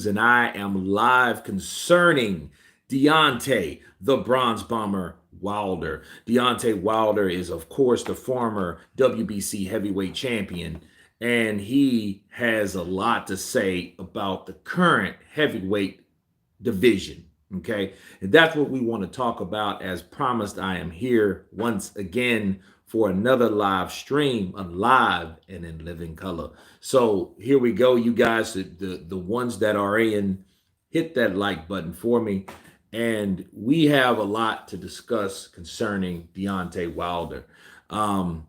And I am live concerning Deontay, the Bronze Bomber Wilder. Deontay Wilder is, of course, the former WBC heavyweight champion, and he has a lot to say about the current heavyweight division. Okay. And that's what we want to talk about. As promised, I am here once again for another live stream, live and in living color. So here we go, you guys. The ones that are in, hit that like button for me. And we have a lot to discuss concerning Deontay Wilder. Um,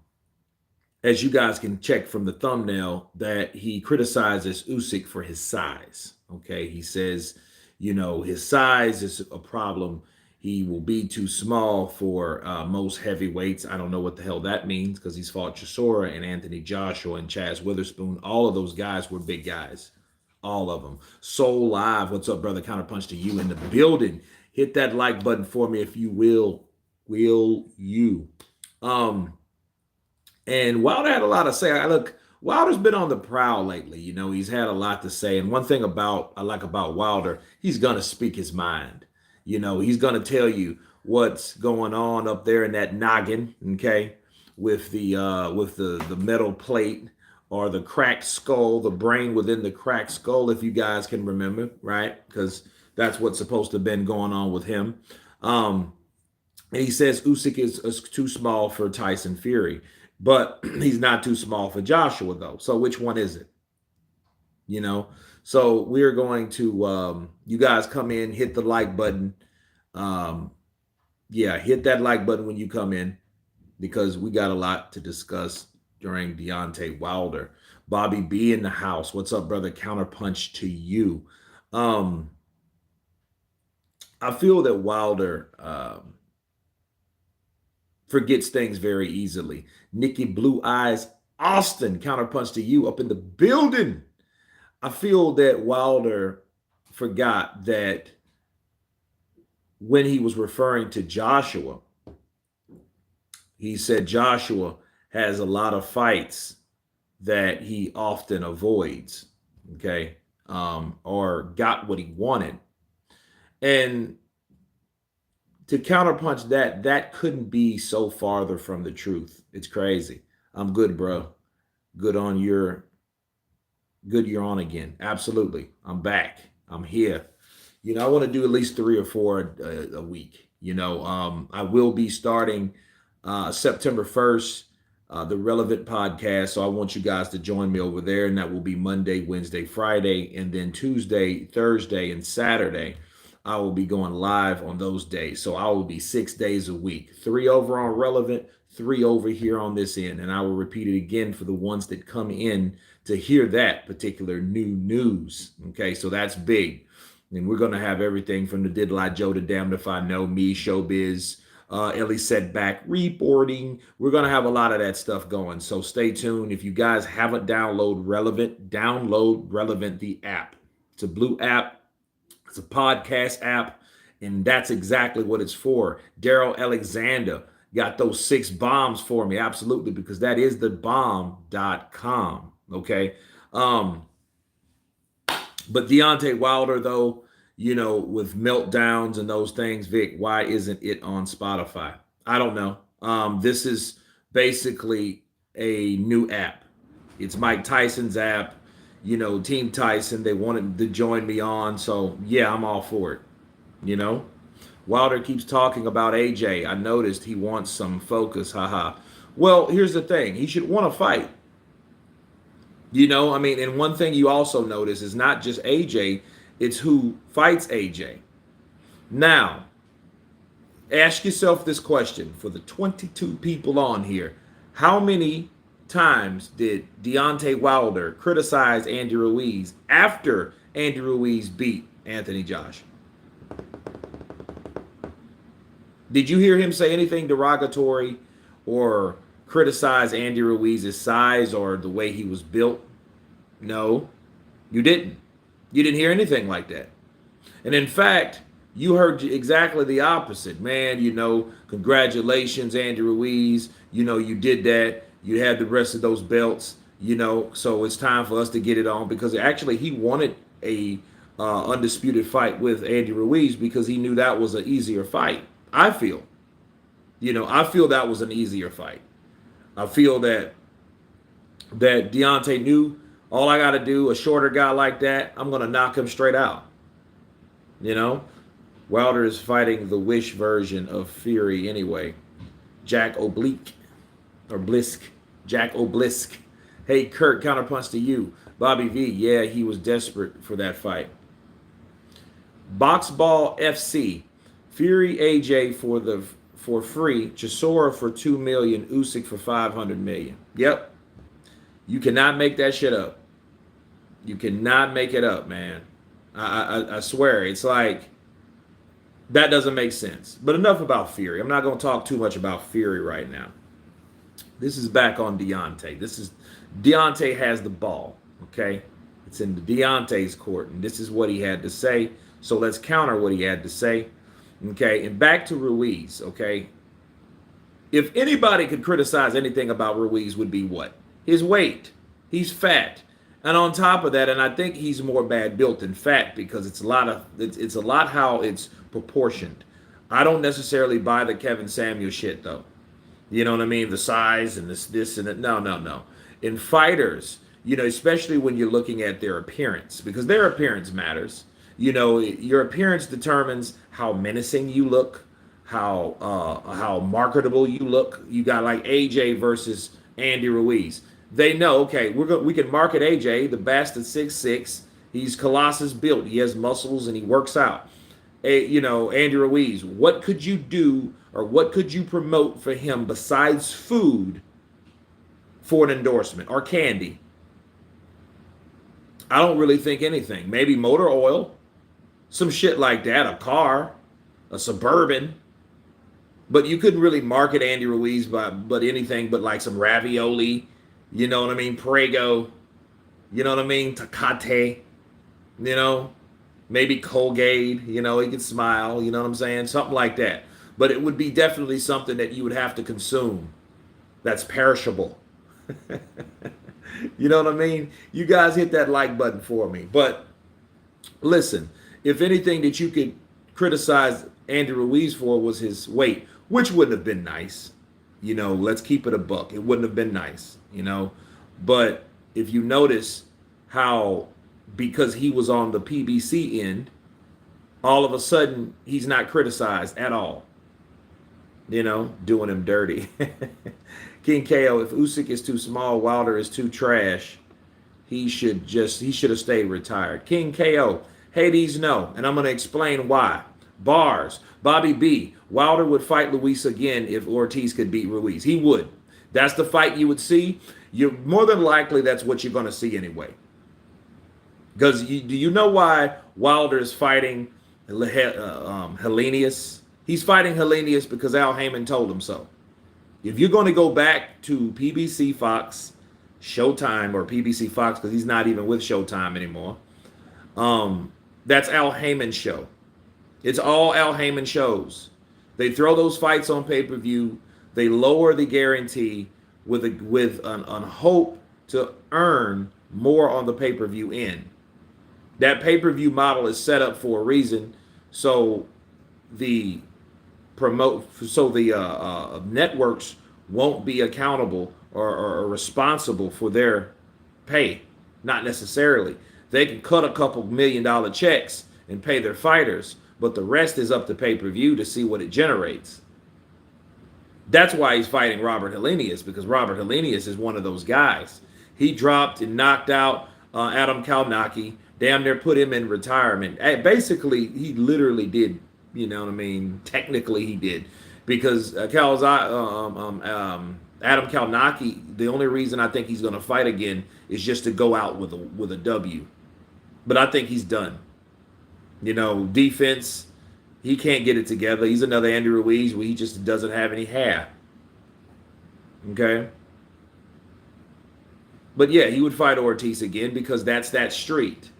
as you guys can check from the thumbnail, that he criticizes Usyk for his size. Okay, he says, his size is a problem. He will be too small for most heavyweights. I don't know what the hell that means because he's fought Chisora and Anthony Joshua and Chaz Witherspoon. All of those guys were big guys. All of them. Soul Live, what's up, brother? Counterpunch to you in the building. Hit that like button for me if you will. Will you? And Wilder had a lot to say. Look, Wilder's been on the prowl lately. He's had a lot to say. And one thing I like about Wilder, he's gonna speak his mind. He's gonna tell you what's going on up there in that noggin, okay, with the metal plate or the cracked skull, the brain within the cracked skull, if you guys can remember, right? Because that's what's supposed to have been going on with him. And he says Usyk is too small for Tyson Fury. But he's not too small for Joshua, though. So which one is it? So we're going to, you guys come in, hit the like button. Hit that like button when you come in because we got a lot to discuss during Deontay Wilder. Bobby B in the house. What's up, brother? Counterpunch to you. I feel that Wilder forgets things very easily. Nikki Blue Eyes Austin, counterpunch to you up in the building. I feel that Wilder forgot that when he was referring to Joshua, he said Joshua has a lot of fights that he often avoids, okay, or got what he wanted. And to counterpunch that couldn't be so farther from the truth. It's crazy. I'm good, bro. Good you're on again. Absolutely. I'm back. I'm here. I want to do at least 3 or 4 a week. I will be starting September 1st, the Relevant podcast. So I want you guys to join me over there. And that will be Monday, Wednesday, Friday, and then Tuesday, Thursday, and Saturday. I will be going live on those days. So I will be 6 days a week, 3 over on Relevant, 3 over here on this end. And I will repeat it again for the ones that come in to hear that particular new news. Okay, so that's big. And we're going to have everything from the Diddle I Joe to Damned If I Know, me, Showbiz, Ellie Setback, reporting. We're going to have a lot of that stuff going. So stay tuned. If you guys haven't download Relevant, the app. It's a blue app. It's a podcast app, and that's exactly what it's for. Daryl Alexander got those 6 bombs for me. Absolutely, because that is the bomb.com. Okay. But Deontay Wilder, though, with meltdowns and those things, Vic, why isn't it on Spotify? I don't know. This is basically a new app. It's Mike Tyson's app. Team Tyson, they wanted to join me on. So, yeah, I'm all for it. Wilder keeps talking about AJ. I noticed he wants some focus. Haha. Well, here's the thing. He should want to fight. And one thing you also notice is not just AJ, it's who fights AJ. Now, ask yourself this question for the 22 people on here. How many times did Deontay Wilder criticize Andy Ruiz after Andy Ruiz beat Anthony Joshua? Did you hear him say anything derogatory or criticize Andy Ruiz's size or the way he was built? No, you didn't. You didn't hear anything like that. And in fact, you heard exactly the opposite. Man, congratulations, Andy Ruiz. You did that. You had the rest of those belts, so it's time for us to get it on, because actually he wanted a undisputed fight with Andy Ruiz because he knew that was an easier fight. I feel, I feel that was an easier fight. I feel that Deontay knew all I got to do, a shorter guy like that, I'm going to knock him straight out. Wilder is fighting the Wish version of Fury anyway. Jack Oblique or Blisk. Jack Oblisk. Hey, Kurt, counterpunch to you. Bobby V, yeah, he was desperate for that fight. Boxball FC. Fury AJ for free. Chisora for $2 million. Usyk for $500 million. Yep. You cannot make that shit up. You cannot make it up, man. I swear. It's like, that doesn't make sense. But enough about Fury. I'm not going to talk too much about Fury right now. This is back on Deontay. Deontay has the ball, okay? It's in Deontay's court, and this is what he had to say. So let's counter what he had to say, okay? And back to Ruiz, okay? If anybody could criticize anything about Ruiz would be what? His weight. He's fat. And on top of that, and I think he's more bad built than fat because it's a lot how it's proportioned. I don't necessarily buy the Kevin Samuel shit though. You know what I mean? The size and this and that. No. In fighters, especially when you're looking at their appearance, because their appearance matters. Your appearance determines how menacing you look, how marketable you look. You got like AJ versus Andy Ruiz. They know, okay, we can market AJ, the bastard 6'6". He's Colossus built. He has muscles and he works out. Andy Ruiz, what could you do or what could you promote for him besides food for an endorsement or candy? I don't really think anything. Maybe motor oil, some shit like that, a car, a Suburban. But you couldn't really market Andy Ruiz but anything but like some ravioli. You know what I mean? Prego. You know what I mean? Tecate. Maybe Colgate. He could smile. You know what I'm saying? Something like that. But it would be definitely something that you would have to consume that's perishable. You know what I mean? You guys hit that like button for me. But listen, if anything that you could criticize Andy Ruiz for was his weight, which wouldn't have been nice. Let's keep it a buck. It wouldn't have been nice, But if you notice how, because he was on the PBC end, all of a sudden he's not criticized at all. Doing him dirty. King KO, if Usyk is too small, Wilder is too trash. He should have stayed retired. King KO, Hades, no. And I'm going to explain why. Bars, Bobby B, Wilder would fight Luis again if Ortiz could beat Ruiz. He would. That's the fight you would see. You're more than likely that's what you're going to see anyway. Because do you know why Wilder is fighting Helenius? He's fighting Helenius because Al Heyman told him so. If you're going to go back to PBC Fox, Showtime, or PBC Fox, because he's not even with Showtime anymore, that's Al Heyman's show. It's all Al Heyman shows. They throw those fights on pay-per-view. They lower the guarantee with an hope to earn more on the pay-per-view end. That pay-per-view model is set up for a reason, so the networks won't be accountable or responsible for their pay. Not necessarily. They can cut a couple $1 million checks and pay their fighters, but the rest is up to pay-per-view to see what it generates. That's why he's fighting Robert Helenius, because Robert Helenius is one of those guys. He dropped and knocked out Adam Kalnacki, damn near put him in retirement. Basically, he literally did, you know what I mean? Technically, he did. Because Adam Kalnacki, the only reason I think he's going to fight again is just to go out with a W. But I think he's done. Defense, he can't get it together. He's another Andy Ruiz where he just doesn't have any hair. Okay? But yeah, he would fight Ortiz again because that's that street.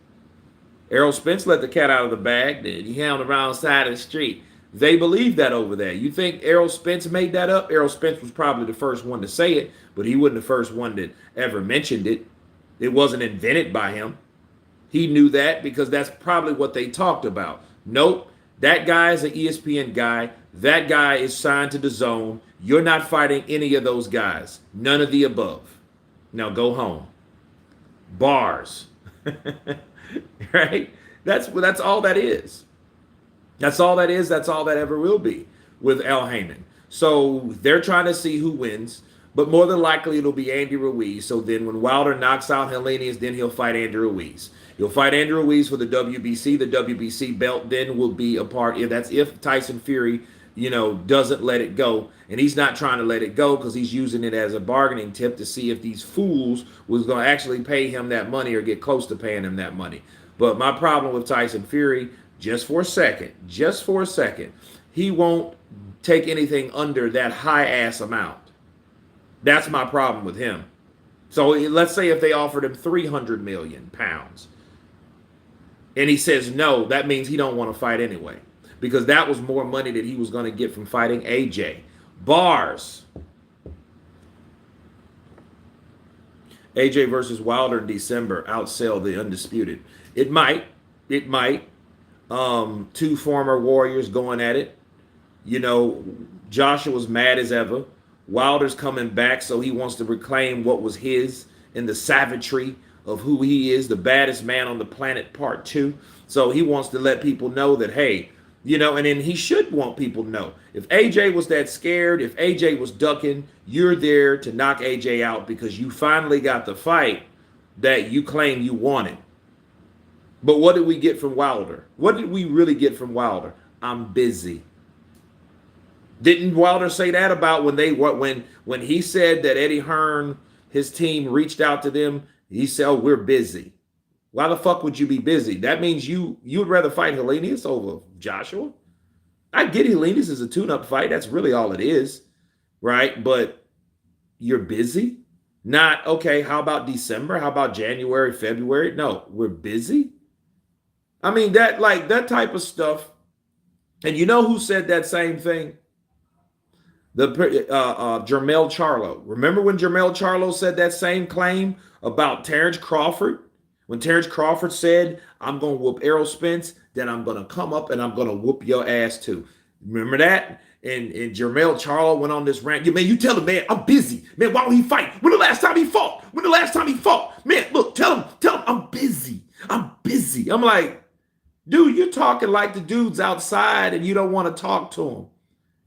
Errol Spence let the cat out of the bag. He hound around side of the street. They believe that over there. You think Errol Spence made that up? Errol Spence was probably the first one to say it, but he wasn't the first one that ever mentioned it. It wasn't invented by him. He knew that because that's probably what they talked about. Nope, that guy is an ESPN guy. That guy is signed to the zone. You're not fighting any of those guys. None of the above. Now go home. Bars. Right? That's all that is. That's all that is. That's all that ever will be with Al Heyman. So they're trying to see who wins, but more than likely it'll be Andy Ruiz. So then when Wilder knocks out Helenius, then he'll fight Andrew Ruiz. He'll fight Andrew Ruiz for the WBC. The WBC belt then will be a part. If Tyson Fury, doesn't let it go. And he's not trying to let it go because he's using it as a bargaining tip to see if these fools was going to actually pay him that money or get close to paying him that money. But my problem with Tyson Fury, just for a second, he won't take anything under that high-ass amount. That's my problem with him. So let's say if they offered him 300 million pounds and he says no, that means he don't want to fight anyway, because that was more money that he was going to get from fighting AJ. Bars. AJ versus Wilder in December outsell the undisputed. It might. Two former warriors going at it. Joshua's mad as ever. Wilder's coming back, so he wants to reclaim what was his in the savagery of who he is, the baddest man on the planet, part 2. So he wants to let people know that, hey, and then he should want people to know. If AJ was that scared, if AJ was ducking, you're there to knock AJ out because you finally got the fight that you claim you wanted. But what did we get from Wilder? What did we really get from Wilder? I'm busy. Didn't Wilder say that about when he said that Eddie Hearn, his team, reached out to them? He said, "Oh, we're busy." Why the fuck would you be busy? That means you'd rather fight Helenius over Joshua? I get Helenius is a tune-up fight. That's really all it is, right? But you're busy? Not, okay, how about December? How about January, February? No, we're busy? I mean, that type of stuff. And you know who said that same thing? Jermell Charlo. Remember when Jermell Charlo said that same claim about Terrence Crawford? When Terrence Crawford said, I'm going to whoop Errol Spence, then I'm going to come up and I'm going to whoop your ass too. Remember that? And Jermell Charlo went on this rant. Man, you tell him, man, I'm busy. Man, why don't he fight? When the last time he fought? Man, look, tell him, I'm busy. I'm like, dude, you're talking like the dude's outside and you don't want to talk to him.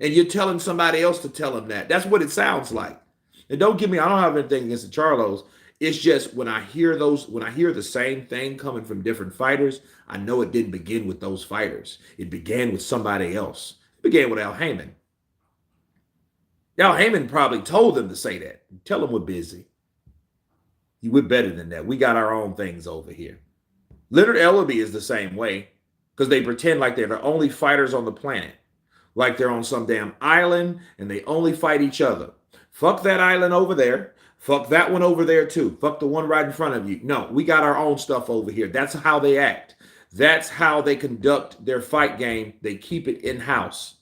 And you're telling somebody else to tell him that. That's what it sounds like. And don't get me, I don't have anything against the Charlos. It's just when I hear the same thing coming from different fighters, I know it didn't begin with those fighters. It began with somebody else. It began with Al Heyman. Al Heyman probably told them to say that. Tell them we're busy. We're better than that. We got our own things over here. Leonard Ellerby is the same way because they pretend like they're the only fighters on the planet. Like they're on some damn island and they only fight each other. Fuck that island over there. Fuck that one over there too. Fuck the one right in front of you. No, we got our own stuff over here. That's how they act. That's how they conduct their fight game. They keep it in-house.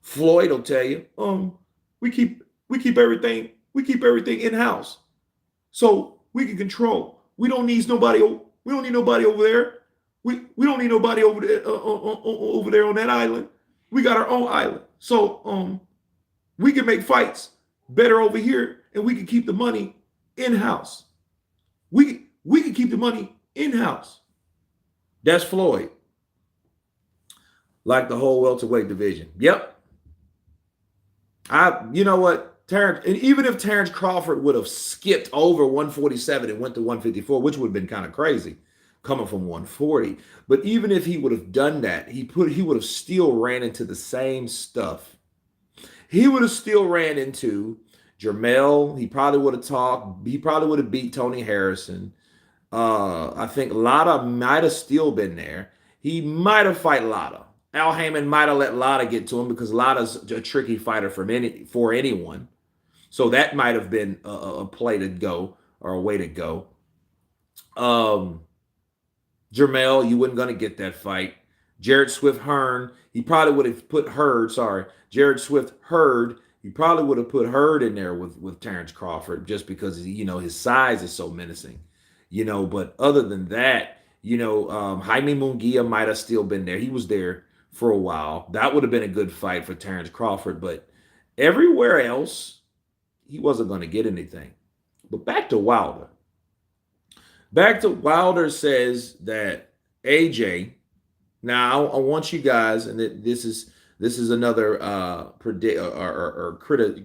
Floyd will tell you, we keep everything in-house. So we can control. We don't need nobody over there. We don't need nobody over there over there on that island. We got our own island. So we can make fights better over here and we can keep the money in-house. We can keep the money in-house. That's Floyd. Like the whole welterweight division. Yep. You know what? Terrence, and even if Terrence Crawford would have skipped over 147 and went to 154, which would have been kind of crazy coming from 140. But even if he would have done that, he would have still ran into the same stuff. He would have still ran into Jermell. He probably would have talked. He probably would have beat Tony Harrison. I think Lara might have still been there. He might have fight Lara. Al Heyman might have let Lara get to him because Lara's a tricky fighter for anyone. So that might have been a play to go or a way to go. Jermell, you weren't going to get that fight. Jared Swift Hearn, he probably would have put Jared Swift Hurd, he probably would have put Hurd in there with Terrence Crawford just because, his size is so menacing. But other than that, Jaime Munguia might have still been there. He was there for a while. That would have been a good fight for Terrence Crawford, but everywhere else, he wasn't going to get anything. But back to Wilder. Wilder says that AJ. Now I want you guys, and this is another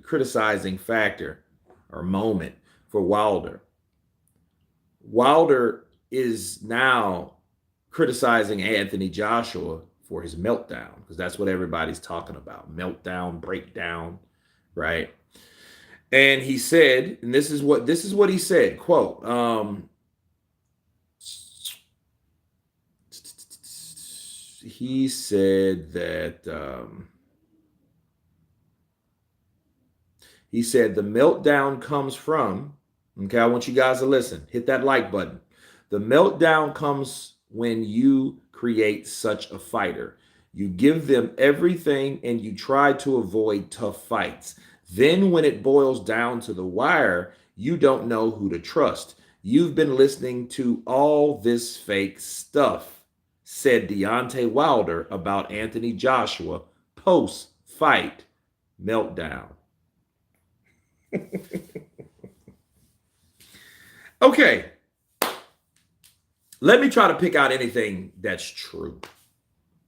criticizing factor or moment for Wilder. Wilder is now criticizing Anthony Joshua for his meltdown, because that's what everybody's talking about. Meltdown, breakdown, right? And he said, and this is what he said, quote, he said that the meltdown comes from, okay, I want you guys to listen. Hit that like button. The meltdown comes when you create such a fighter. You give them everything and you try to avoid tough fights. Then when it boils down to the wire, you don't know who to trust. You've been listening to all this fake stuff, said Deontay Wilder about Anthony Joshua post-fight meltdown. Okay. Let me try to pick out anything that's true.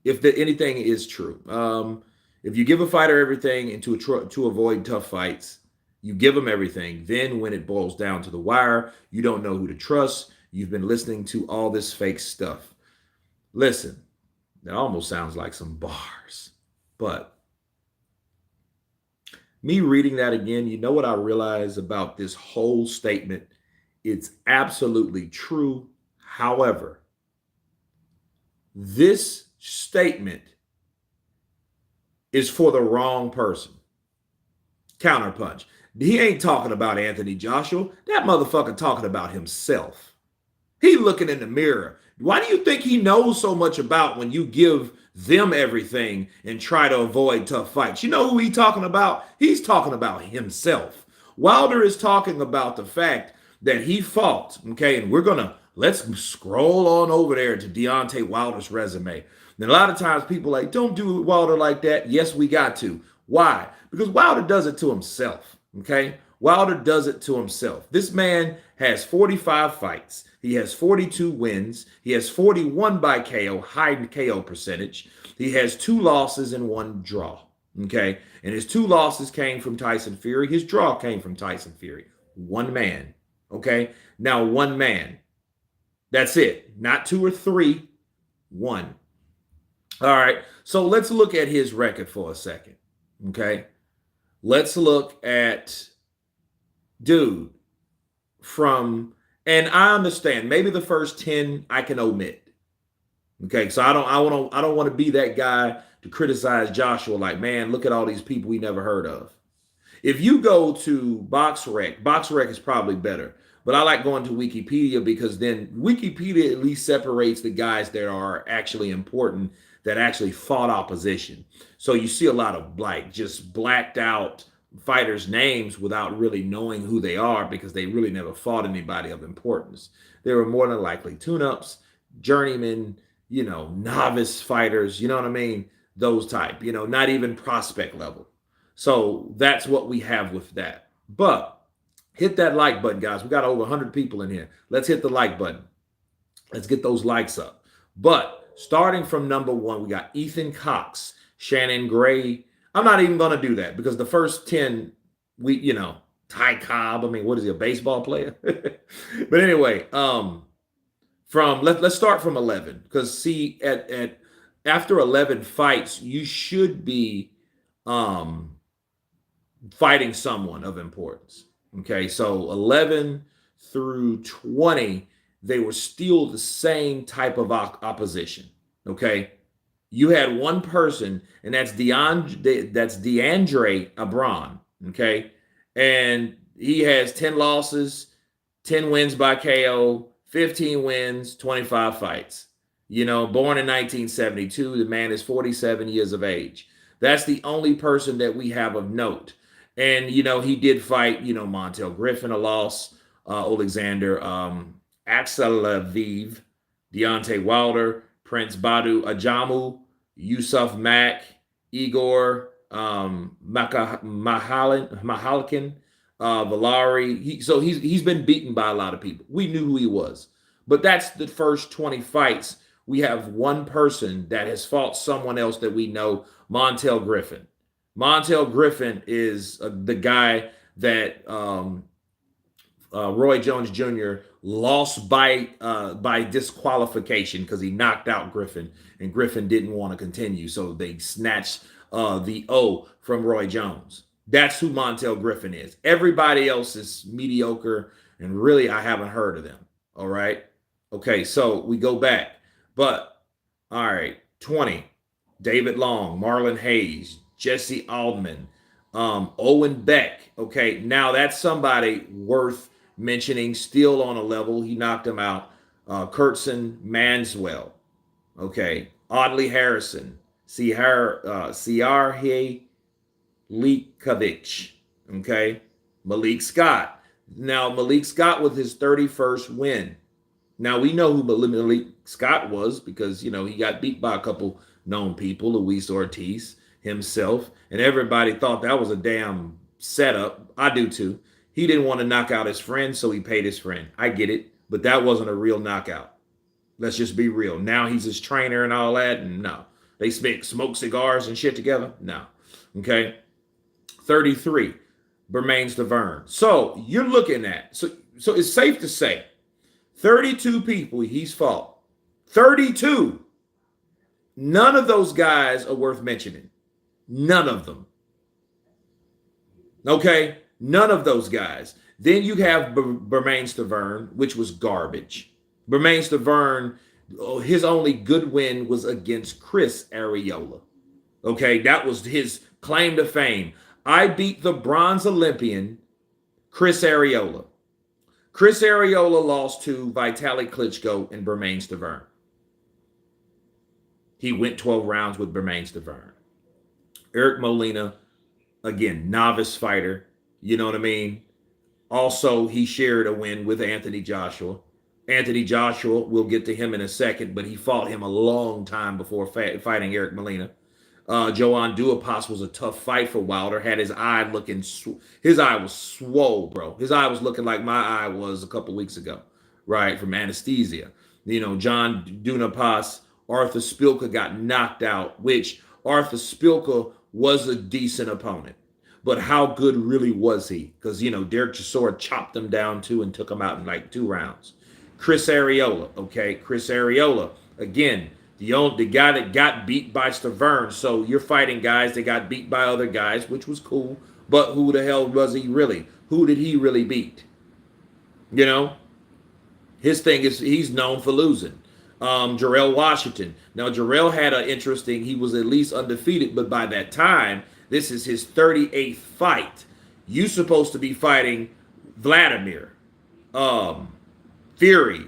If anything is true. If you give a fighter everything and to avoid tough fights, you give them everything. Then when it boils down to the wire, you don't know who to trust. You've been listening to all this fake stuff. Listen, that almost sounds like some bars. But me reading that again, you know what I realize about this whole statement? It's absolutely true. However, this statement is for the wrong person. Counterpunch. He ain't talking about Anthony Joshua. That motherfucker talking about himself. He looking in the mirror. Why do you think he knows so much about when you give them everything and try to avoid tough fights? You know who he's talking about? He's talking about himself. Wilder is talking about the fact that he fought, okay? And let's scroll on over there to Deontay Wilder's resume. And a lot of times people are like, don't do Wilder like that. Yes, we got to. Why? Because Wilder does it to himself, okay? Wilder does it to himself. This man has 45 fights. He has 42 wins. He has 41 by KO, high KO percentage. He has 2 losses and 1 draw, okay? And his 2 losses came from Tyson Fury. His draw came from Tyson Fury. One man, okay? Now, one man. That's it. Not 2 or 3, 1. All right, so let's look at his record for a second, okay? Let's look at dude and I understand maybe the first 10 I can omit, okay? So I don't want to be that guy to criticize Joshua like, man, look at all these people we never heard of. If you go to BoxRec is probably better. But I like going to Wikipedia because then Wikipedia at least separates the guys that are actually important, that actually fought opposition. So you see a lot of just blacked out fighters' names without really knowing who they are because they really never fought anybody of importance. They were more than likely tune-ups, journeymen, novice fighters, you know what I mean? Those type, not even prospect level. So that's what we have with that. But hit that like button, guys. We got over 100 people in here. Let's hit the like button. Let's get those likes up. But starting from number 1, we got Ethan Cox, Shannon Gray. I'm not even going to do that because the first 10, Ty Cobb. I mean, what is he, a baseball player? But anyway, let's start from 11 because see, at after 11 fights, you should be fighting someone of importance. Okay, so 11 through 20, they were still the same type of opposition. Okay, you had one person, and that's Deandre Abron. Okay, and he has 10 losses, 10 wins by KO, 15 wins, 25 fights. Born in 1972, the man is 47 years of age. That's the only person that we have of note. And, he did fight, Montel Griffin, a loss, Alexander Axelaviv, Deontay Wilder, Prince Badu Ajamu, Yusuf Mack, Igor Mahalikin, Valari. He's been beaten by a lot of people. We knew who he was. But that's the first 20 fights. We have one person that has fought someone else that we know, Montel Griffin. Montel Griffin is the guy that Roy Jones Jr. lost by disqualification because he knocked out Griffin, and Griffin didn't want to continue, so they snatched the O from Roy Jones. That's who Montel Griffin is. Everybody else is mediocre, and really, I haven't heard of them. All right. Okay, so we go back. But, all right, 20. David Long, Marlon Hayes, Jesse Aldman, Owen Beck. Okay, now that's somebody worth mentioning, still on a level. He knocked him out. Kurtzon Manswell. Okay, Audley Harrison, Siarhe Likovic. Okay, Malik Scott. Now, Malik Scott with his 31st win. Now, we know who Malik Scott was because, he got beat by a couple known people, Luis Ortiz himself, and everybody thought that was a damn setup. I do too. He didn't want to knock out his friend, so he paid his friend. I get it, but that wasn't a real knockout. Let's just be real. Now he's his trainer and all that, and no. They smoke cigars and shit together? No. Okay? 33, Bermain Stavern. So you're looking at, so it's safe to say, 32 people he's fought. 32. None of those guys are worth mentioning. None of them. Okay? None of those guys. Then you have Bermain Stavern, which was garbage. Bermain Stavern, his only good win was against Chris Arreola. Okay? That was his claim to fame. I beat the bronze Olympian, Chris Arreola. Chris Arreola lost to Vitaly Klitschko and Bermain Stavern. He went 12 rounds with Bermain Stavern. Eric Molina, again, novice fighter. You know what I mean? Also, he shared a win with Anthony Joshua. Anthony Joshua, we'll get to him in a second, but he fought him a long time before fighting Eric Molina. Joanne Duhaupas was a tough fight for Wilder. Had his eye looking, his eye was swole, bro. His eye was looking like my eye was a couple weeks ago, right, from anesthesia. John Duhaupas, Arthur Spilka got knocked out, which Arthur Spilka was a decent opponent. But how good really was he? Because, Derek Chisora chopped him down too and took him out in like 2 rounds. Chris Arreola, okay? Chris Arreola, again, the guy that got beat by Stavern. So you're fighting guys that got beat by other guys, which was cool. But who the hell was he really? Who did he really beat? His thing is he's known for losing. Jarrell Washington. Now, Jarrell had an interesting, he was at least undefeated, but by that time, this is his 38th fight. You supposed to be fighting Vladimir, Fury,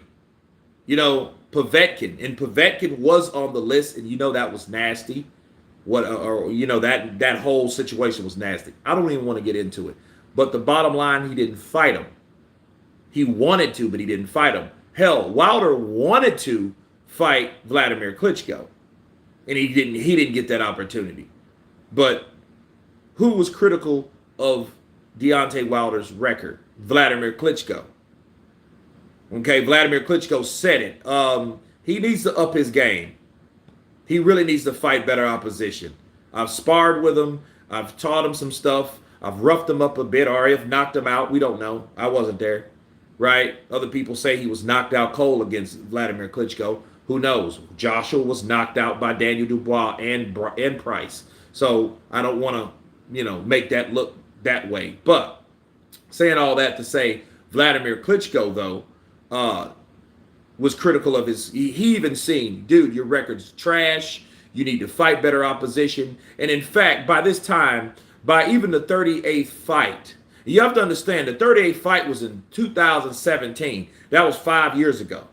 Povetkin, and Povetkin was on the list, and that was nasty. That whole situation was nasty. I don't even want to get into it. But the bottom line, he didn't fight him. He wanted to, but he didn't fight him. Hell, Wilder wanted to fight Vladimir Klitschko, and he didn't get that opportunity. But who was critical of Deontay Wilder's record? Vladimir Klitschko. Okay, Vladimir Klitschko said it. He needs to up his game. He really needs to fight better opposition. I've sparred with him. I've taught him some stuff. I've roughed him up a bit, or if knocked him out. We don't know. I wasn't there, right? Other people say he was knocked out cold against Vladimir Klitschko. Who knows? Joshua was knocked out by Daniel Dubois and Price. So I don't want to, make that look that way. But saying all that to say, Vladimir Klitschko, though, was critical of his. He even seen, dude, your record's trash. You need to fight better opposition. And in fact, by this time, by even the 38th fight, you have to understand the 38th fight was in 2017. That was 5 years ago.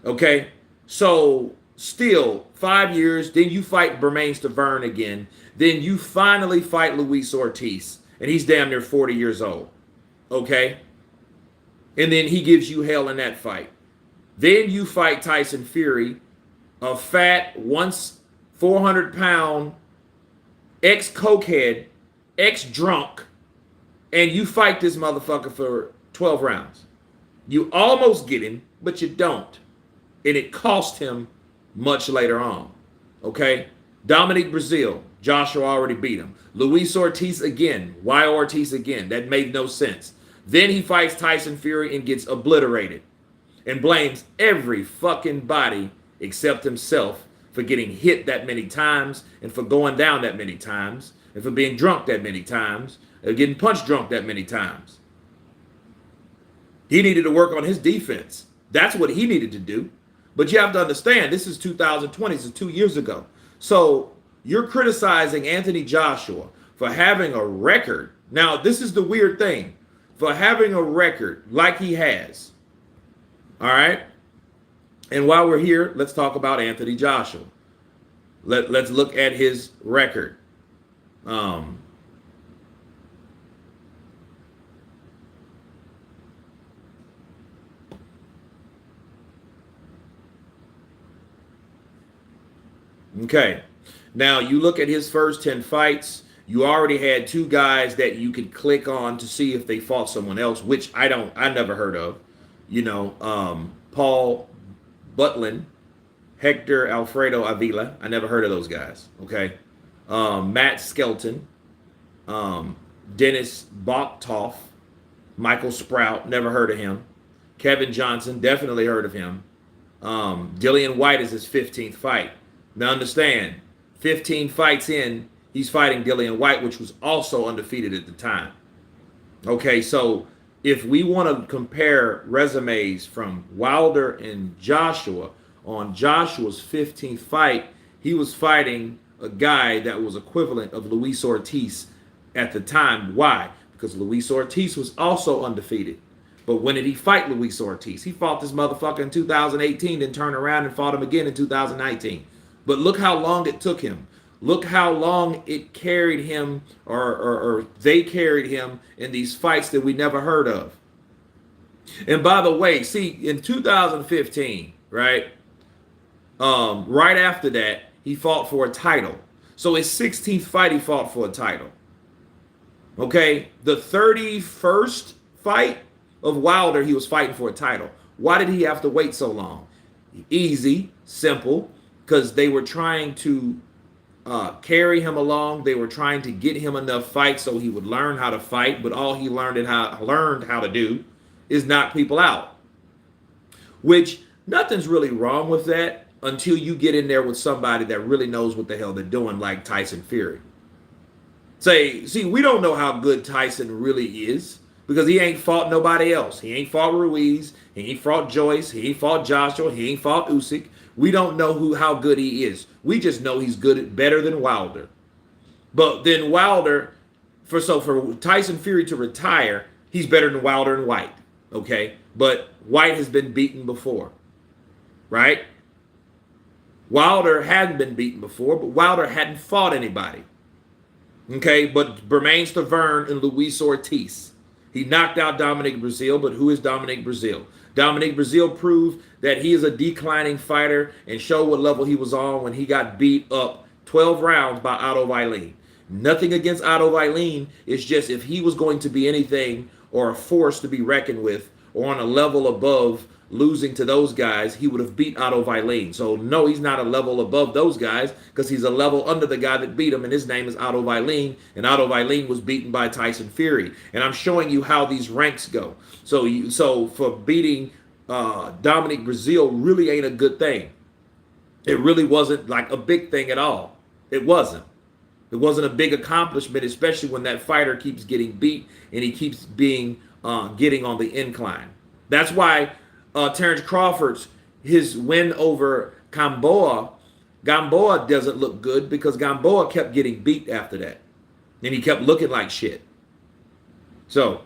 Okay? So still 5 years, then you fight Bermain Stavern again. Then you finally fight Luis Ortiz, and he's damn near 40 years old. Okay? And then he gives you hell in that fight. Then you fight Tyson Fury, a fat, once 400-pound ex-cokehead, ex-drunk, and you fight this motherfucker for 12 rounds. You almost get him, but you don't. And it cost him much later on. Okay? Dominic Breazeale, Joshua already beat him. Luis Ortiz again. Why Ortiz again? That made no sense. Then he fights Tyson Fury and gets obliterated and blames every fucking body except himself for getting hit that many times and for going down that many times and for being drunk that many times and getting punch drunk that many times. He needed to work on his defense. That's what he needed to do. But you have to understand, this is 2020, this is 2 years ago. So you're criticizing Anthony Joshua for having a record. Now, this is the weird thing. For having a record like he has. All right? And while we're here, let's talk about Anthony Joshua. Let's look at his record. Okay. Now, you look at his first 10 fights, you already had two guys that you could click on to see if they fought someone else, which I never heard of. You know, Paul Butlin, Hector Alfredo Avila. I never heard of those guys. Okay. Matt Skelton, Dennis Boktoff, Michael Sprout, never heard of him. Kevin Johnson, definitely heard of him. Dillian White is his 15th fight. Now understand, 15 fights in, he's fighting Dillian White, which was also undefeated at the time. Okay, so if we want to compare resumes from Wilder and Joshua, on Joshua's 15th fight, he was fighting a guy that was equivalent of Luis Ortiz at the time. Why? Because Luis Ortiz was also undefeated. But when did he fight Luis Ortiz? He fought this motherfucker in 2018, then turned around and fought him again in 2019. But look how long it took him. Look how long it carried him, or they carried him in these fights that we never heard of. And by the way, see, in 2015, right? Right after that, he fought for a title. So his 16th fight, he fought for a title. Okay? The 31st fight of Wilder, he was fighting for a title. Why did he have to wait so long? Easy, simple. Because they were trying to carry him along. They were trying to get him enough fights so he would learn how to fight. But all he learned how to do is knock people out. Which, nothing's really wrong with that until you get in there with somebody that really knows what the hell they're doing, like Tyson Fury. See, we don't know how good Tyson really is because he ain't fought nobody else. He ain't fought Ruiz. He ain't fought Joyce. He ain't fought Joshua. He ain't fought Usyk. We don't know how good he is. We just know he's better than Wilder. But then Wilder, for Tyson Fury to retire, he's better than Wilder and White. Okay? But White has been beaten before. Right? Wilder hadn't been beaten before, but Wilder hadn't fought anybody. Okay? But Bermane Stiverne and Luis Ortiz. He knocked out Dominic Breazeale, but who is Dominic Breazeale? Dominic Breazeale proved that he is a declining fighter and showed what level he was on when he got beat up 12 rounds by Otto Wallin. Nothing against Otto Wallin. It's just if he was going to be anything or a force to be reckoned with or on a level above losing to those guys, he would have beat Otto Wallin. So no, he's not a level above those guys because he's a level under the guy that beat him, and his name is Otto Wallin, and Otto Wallin was beaten by Tyson Fury. And I'm showing you how these ranks go. So for beating Dominic Breazeale really ain't a good thing. It really wasn't like a big thing at all. It wasn't. It wasn't a big accomplishment, especially when that fighter keeps getting beat and he keeps getting on the incline. That's why Terrence Crawford's his win over Gamboa doesn't look good because Gamboa kept getting beat after that. And he kept looking like shit. So,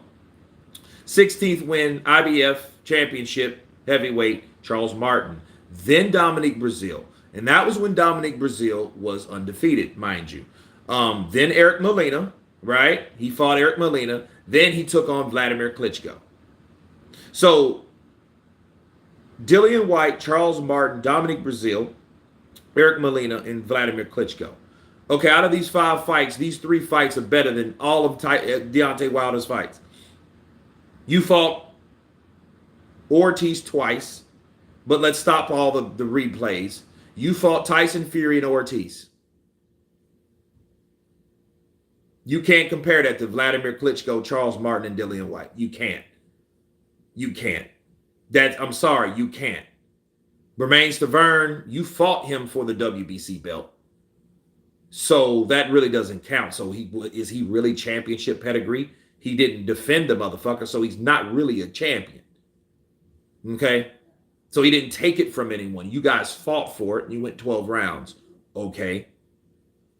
16th win, IBF championship, heavyweight, Charles Martin. Then Dominic Breazeale. And that was when Dominic Breazeale was undefeated, mind you. Then Eric Molina, right? He fought Eric Molina. Then he took on Vladimir Klitschko. So, Dillian White, Charles Martin, Dominic Breazeale, Eric Molina, and Vladimir Klitschko. Okay, out of these 5 fights, these 3 fights are better than all of Deontay Wilder's fights. You fought Ortiz twice, but let's stop all the replays. You fought Tyson Fury and Ortiz. You can't compare that to Vladimir Klitschko, Charles Martin, and Dillian White. You can't. You can't. I'm sorry, you can't. Bermane Stavern, you fought him for the WBC belt. So that really doesn't count. So is he really championship pedigree? He didn't defend the motherfucker, so he's not really a champion. Okay? So he didn't take it from anyone. You guys fought for it, and you went 12 rounds. Okay?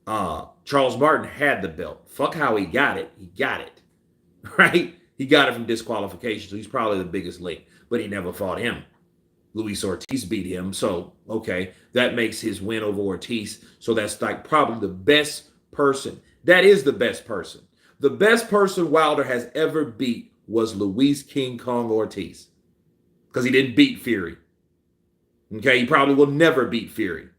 Charles Martin had the belt. Fuck how he got it. He got it. Right? He got it from disqualification, so he's probably the biggest link. But he never fought him. Luis Ortiz beat him. So, okay, that makes his win over Ortiz. So that's like probably the best person. That is the best person. The best person Wilder has ever beat was Luis King Kong Ortiz. Because he didn't beat Fury. Okay, he probably will never beat Fury.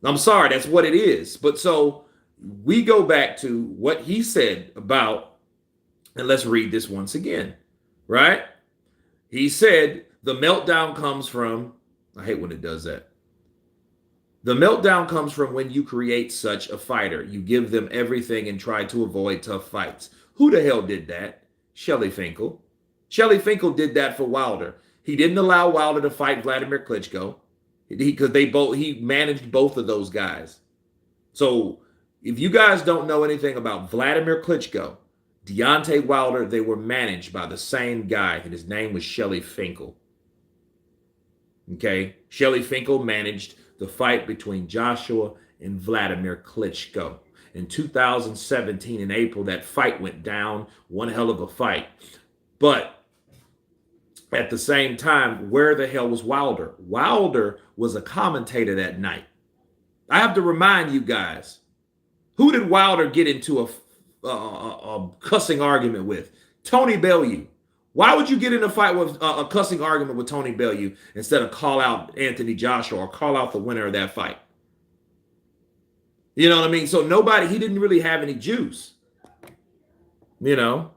I'm sorry, that's what it is. But so we go back to what he said about, and let's read this once again, right? He said, the meltdown comes from, I hate when it does that. The meltdown comes from when you create such a fighter. You give them everything and try to avoid tough fights. Who the hell did that? Shelly Finkel. Shelly Finkel did that for Wilder. He didn't allow Wilder to fight Vladimir Klitschko because he managed both of those guys. So if you guys don't know anything about Vladimir Klitschko, Deontay Wilder, they were managed by the same guy, and his name was Shelly Finkel. Okay? Shelly Finkel managed the fight between Joshua and Vladimir Klitschko. In 2017, in April, that fight went down. One hell of a fight. But at the same time, where the hell was Wilder? Wilder was a commentator that night. I have to remind you guys, who did Wilder get into a cussing argument with? Tony Bellew. Why would you get in a fight with a cussing argument with Tony Bellew instead of call out Anthony Joshua or call out the winner of that fight? You know what I mean? So he didn't really have any juice. You know?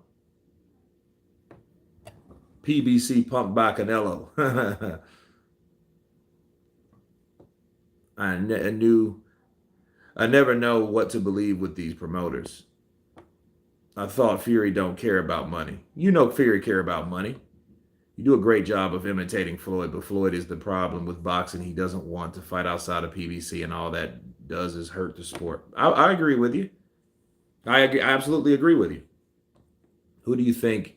PBC punked by Canelo. I never know what to believe with these promoters. I thought Fury don't care about money. You know Fury care about money. You do a great job of imitating Floyd, but Floyd is the problem with boxing. He doesn't want to fight outside of PBC, and all that does is hurt the sport. I agree with you. I absolutely agree with you. Who do you think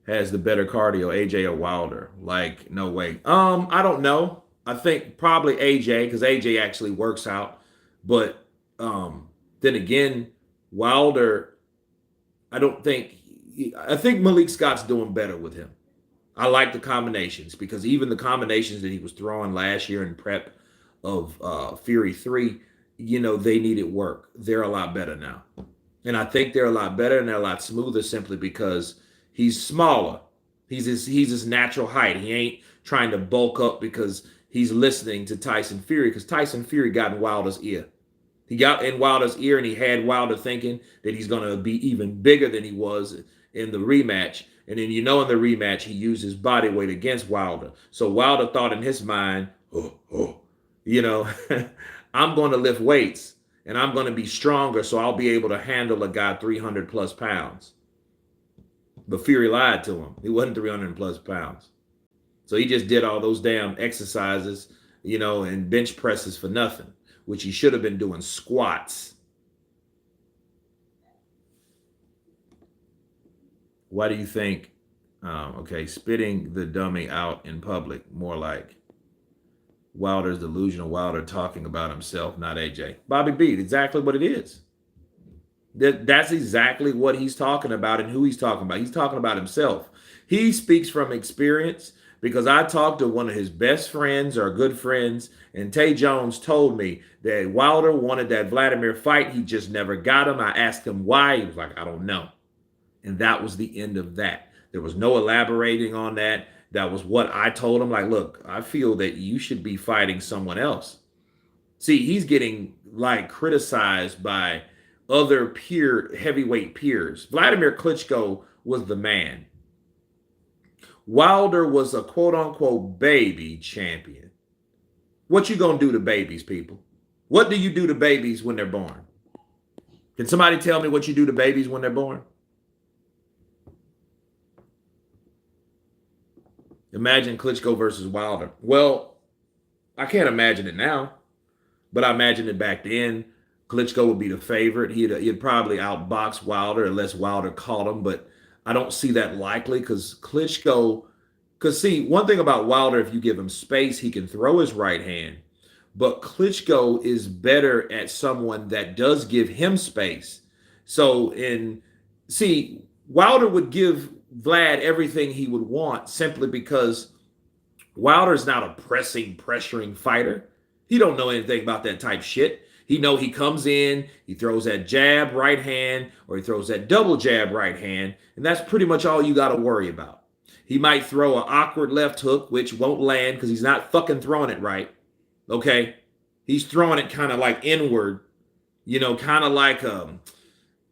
has the better cardio, AJ or Wilder? Like, no way. I don't know. I think probably AJ, because AJ actually works out. But then again, Wilder, I think Malik Scott's doing better with him. I like the combinations, because even the combinations that he was throwing last year in prep of Fury 3, they needed work. They're a lot better now. And I think they're a lot better and they're a lot smoother simply because he's smaller. He's his natural height. He ain't trying to bulk up because he's listening to Tyson Fury, because Tyson Fury got in Wilder's ear. He got in Wilder's ear and he had Wilder thinking that he's going to be even bigger than he was in the rematch. And then, in the rematch, he used his body weight against Wilder. So Wilder thought in his mind, I'm going to lift weights and I'm going to be stronger, so I'll be able to handle a guy 300 plus pounds. But Fury lied to him. He wasn't 300 plus pounds. So he just did all those damn exercises, and bench presses for nothing, which he should have been doing squats. Why do you think, spitting the dummy out in public, more like Wilder's delusional, Wilder talking about himself, not AJ. Bobby B, exactly what it is. That's exactly what he's talking about and who he's talking about. He's talking about himself. He speaks from experience, because I talked to one of his best friends or good friends, and Tay Jones told me that Wilder wanted that Vladimir fight. He just never got him. I asked him why. He was like, I don't know. And that was the end of that. There was no elaborating on that. That was what I told him. Like, look, I feel that you should be fighting someone else. See, he's getting like criticized by other peer heavyweight peers. Vladimir Klitschko was the man. Wilder was a quote unquote baby champion. What you gonna do to babies, people? What do you do to babies when they're born? Can somebody tell me what you do to babies when they're born? Imagine Klitschko versus Wilder. Well, I can't imagine it now, but I imagine it back then. Klitschko would be the favorite. He'd probably outbox Wilder unless Wilder caught him, but I don't see that likely because Klitschko. Because see, one thing about Wilder, if you give him space, he can throw his right hand. But Klitschko is better at someone that does give him space. So see, Wilder would give Vlad everything he would want simply because Wilder's not a pressuring fighter. He don't know anything about that type shit. He comes in, he throws that jab right hand, or he throws that double jab right hand, and that's pretty much all you got to worry about. He might throw an awkward left hook, which won't land because he's not fucking throwing it right. Okay, he's throwing it kind of like inward, kind of like how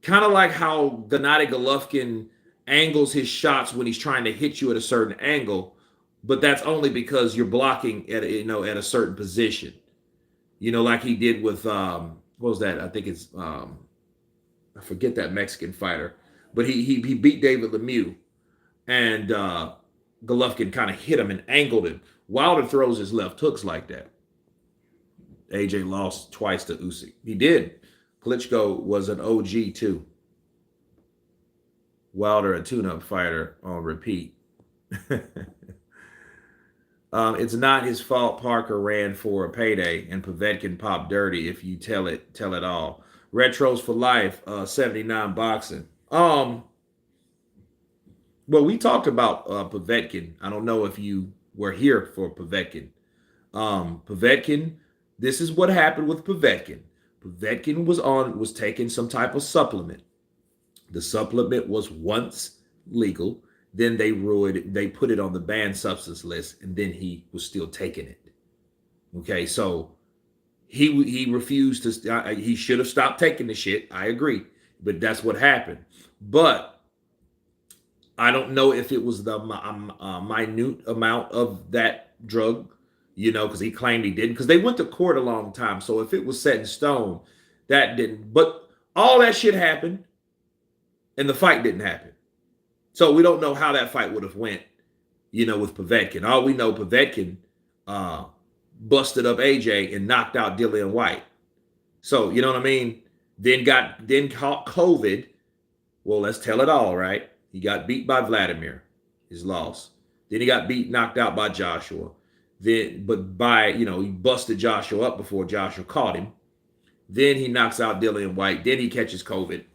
Gennady Golovkin angles his shots when he's trying to hit you at a certain angle, but that's only because you're blocking at a certain position. Like he did with what was that? I think it's I forget that Mexican fighter, but he beat David Lemieux, and Golovkin kind of hit him and angled him. Wilder throws his left hooks like that. AJ lost twice to Usyk. He did. Klitschko was an OG too. Wilder, a tune-up fighter on repeat. It's not his fault Parker ran for a payday and Povetkin popped dirty if you tell it all. Retros for life, 79 boxing. Well, we talked about Povetkin. I don't know if you were here for Povetkin. Povetkin, this is what happened with Povetkin. Povetkin was taking some type of supplement. The supplement was once legal. Then they put it on the banned substance list, and then he was still taking it. Okay, so he refused to. He should have stopped taking the shit. I agree, but that's what happened. But I don't know if it was the minute amount of that drug, because he claimed he didn't. Because they went to court a long time. So if it was set in stone, that didn't. But all that shit happened, and the fight didn't happen. So we don't know how that fight would have went, with Povetkin. All we know, Povetkin busted up AJ and knocked out Dillian White. So, you know what I mean? Then caught COVID. Well, let's tell it all, right? He got beat by Vladimir, his loss. Then he got knocked out by Joshua. He busted Joshua up before Joshua caught him. Then he knocks out Dillian White. Then he catches COVID.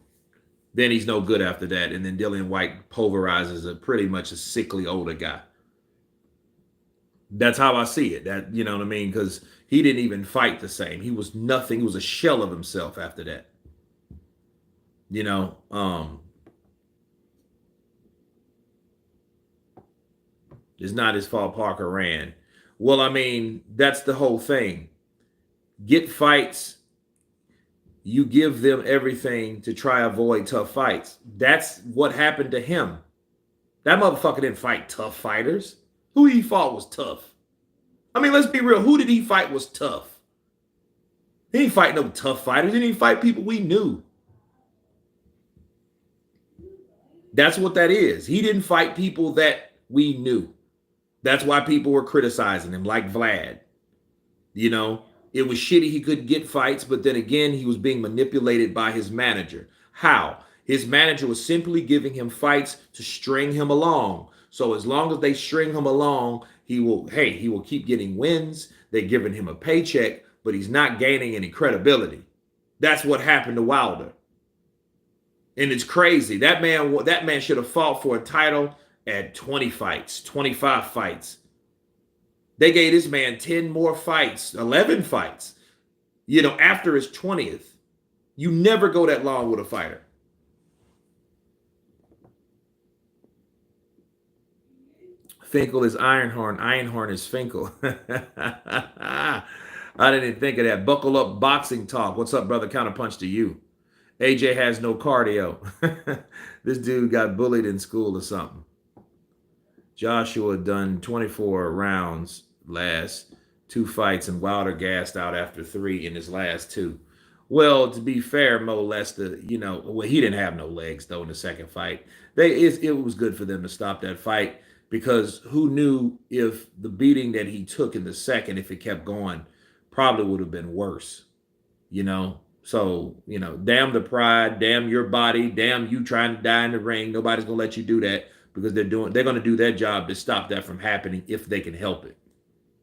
Then he's no good after that. And then Dillian White pulverizes pretty much a sickly older guy. That's how I see it. That, you know what I mean? Because he didn't even fight the same. He was nothing. He was a shell of himself after that. It's not his fault Parker ran. Well, I mean, that's the whole thing. Get fights. You give them everything to try to avoid tough fights. That's what happened to him. That motherfucker didn't fight tough fighters. Who he fought was tough. I mean, let's be real. Who did he fight was tough? He didn't fight no tough fighters. He didn't fight people we knew. That's what that is. He didn't fight people that we knew. That's why people were criticizing him, like Vlad. It was shitty he couldn't get fights, but then again, he was being manipulated by his manager. How? His manager was simply giving him fights to string him along. So as long as they string him along, he will keep getting wins. They're giving him a paycheck, but he's not gaining any credibility. That's what happened to Wilder. And it's crazy. That man should have fought for a title at 20 fights, 25 fights. They gave this man 10 more fights, 11 fights, after his 20th. You never go that long with a fighter. Finkel is Ironhorn. Ironhorn is Finkel. I didn't even think of that. Buckle up boxing talk. What's up, brother? Counterpunch to you. AJ has no cardio. This dude got bullied in school or something. Joshua done 24 rounds last 2 fights, and Wilder gassed out after 3 in his last 2. Well, to be fair, Mo Lester, well, he didn't have no legs though in the second fight. It was good for them to stop that fight, because who knew if the beating that he took in the second, if it kept going, probably would have been worse. So, damn the pride, damn your body, damn you trying to die in the ring. Nobody's gonna let you do that, because they're gonna do their job to stop that from happening if they can help it.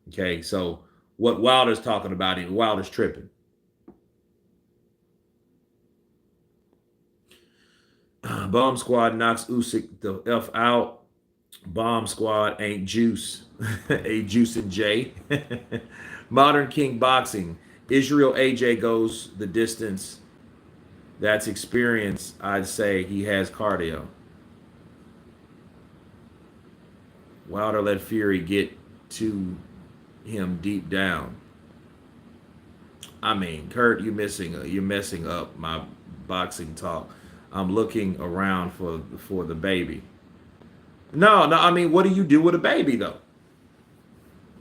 Okay, so what Wilder's talking about, Wilder's tripping. Bomb Squad knocks Usyk the F out. Bomb Squad ain't juice. A Juice and J. Modern King Boxing. Israel AJ goes the distance. That's experience. I'd say he has cardio. Wilder let Fury get to him deep down. I mean, Kurt, you're messing up my boxing talk. I'm looking around for the baby. No, I mean, what do you do with a baby though?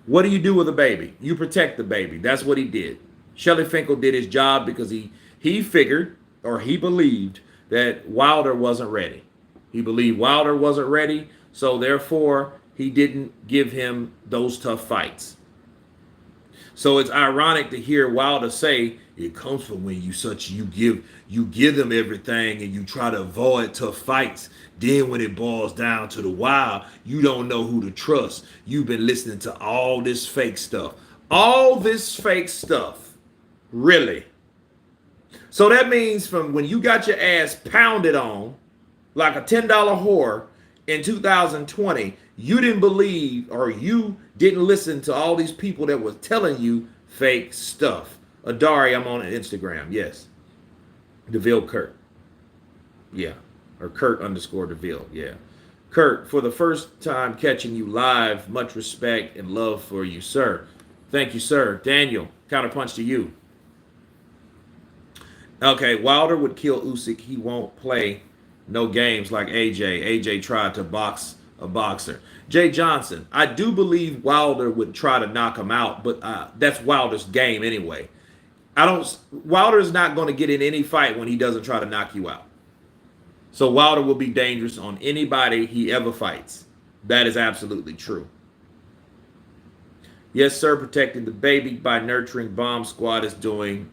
What do you do with a baby? You protect the baby. That's what he did. Shelly Finkel did his job because he figured, or he believed, that Wilder wasn't ready. He believed Wilder wasn't ready, so therefore he didn't give him those tough fights. So it's ironic to hear Wilder say it comes from when you give them everything and you try to avoid tough fights. Then when it boils down to the wire, you don't know who to trust. You've been listening to all this fake stuff. All this fake stuff. Really? So that means from when you got your ass pounded on like a $10 whore in 2020, you didn't believe, or you didn't listen to all these people that was telling you fake stuff. Adari, I'm on Instagram. Yes. DeVille Kurt. Yeah. Or Kurt _ DeVille. Yeah. Kurt, for the first time catching you live, much respect and love for you, sir. Thank you, sir. Daniel, counterpunch to you. Okay, Wilder would kill Usyk. He won't play no games like AJ. AJ tried to box a boxer. Jay Johnson, I do believe Wilder would try to knock him out, but that's Wilder's game anyway. Wilder is not going to get in any fight when he doesn't try to knock you out. So Wilder will be dangerous on anybody he ever fights. That is absolutely true. Yes, sir, protecting the baby by nurturing. Bomb Squad is doing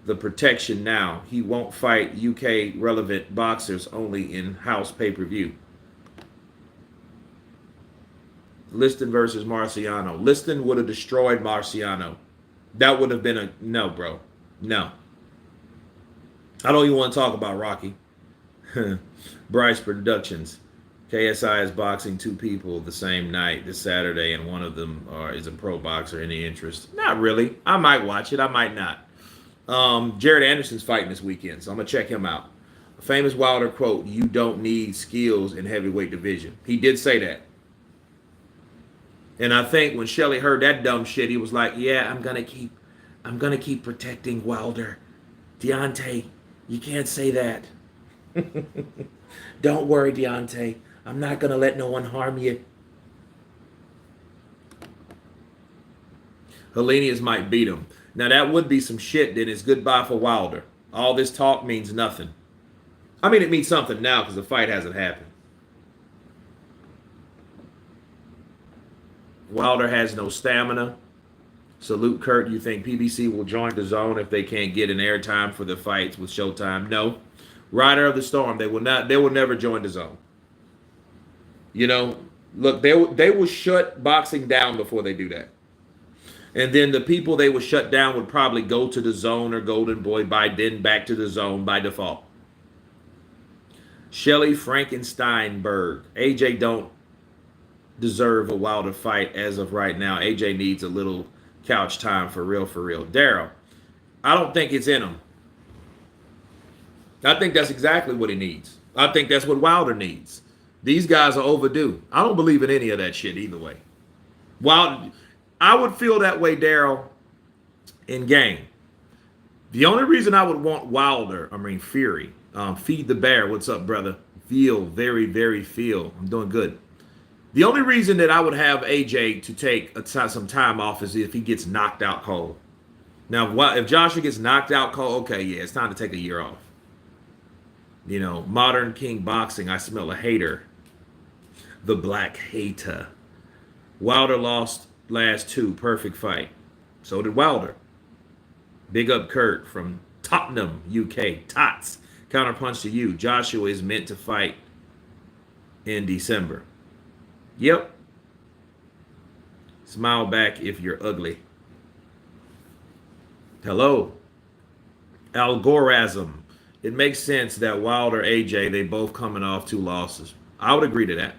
the protection now. He won't fight UK relevant boxers, only in-house pay-per-view. Liston versus Marciano. Liston would have destroyed Marciano. That would have been no, bro. No. I don't even want to talk about Rocky. Bryce Productions. KSI is boxing 2 people the same night this Saturday, and one of them is a pro boxer. Any interest? Not really. I might watch it. I might not. Jared Anderson's fighting this weekend, so I'm going to check him out. A famous Wilder quote, "You don't need skills in heavyweight division." He did say that. And I think when Shelly heard that dumb shit, he was like, yeah, I'm gonna keep protecting Wilder. Deontay, you can't say that. Don't worry, Deontay. I'm not gonna let no one harm you. Hellenius might beat him. Now that would be some shit, then it's goodbye for Wilder. All this talk means nothing. I mean, it means something now because the fight hasn't happened. Wilder has no stamina. Salute Kurt. You think PBC will join the zone if they can't get an airtime for the fights with Showtime? No. Rider of the Storm. They will not. They will never join the zone. Look, they will shut boxing down before they do that. And then the people they will shut down would probably go to the zone or Golden Boy then back to the zone by default. Shelly Frankensteinberg. AJ don't deserve a Wilder fight as of right now. AJ needs a little couch time for real. Daryl, I don't think it's in him. I think that's exactly what he needs. I think that's what Wilder needs. These guys are overdue. I don't believe in any of that shit either way. While I would feel that way, Daryl, in game. The only reason I would want Fury, feed the bear. What's up, brother? Feel very, very feel. I'm doing good. The only reason that I would have AJ to take some time off is if he gets knocked out cold. Now, if Joshua gets knocked out cold, okay, yeah, it's time to take a year off. You know, Modern King Boxing, I smell a hater. The Black Hater. Wilder lost last two, perfect fight. So did Wilder. Big up Kurt from Tottenham, UK. Tots. Counterpunch to you. Joshua is meant to fight in December. Yep. Smile back if you're ugly. Hello. Algorithm. It makes sense that Wilder, AJ, they both coming off two losses. I would agree to that.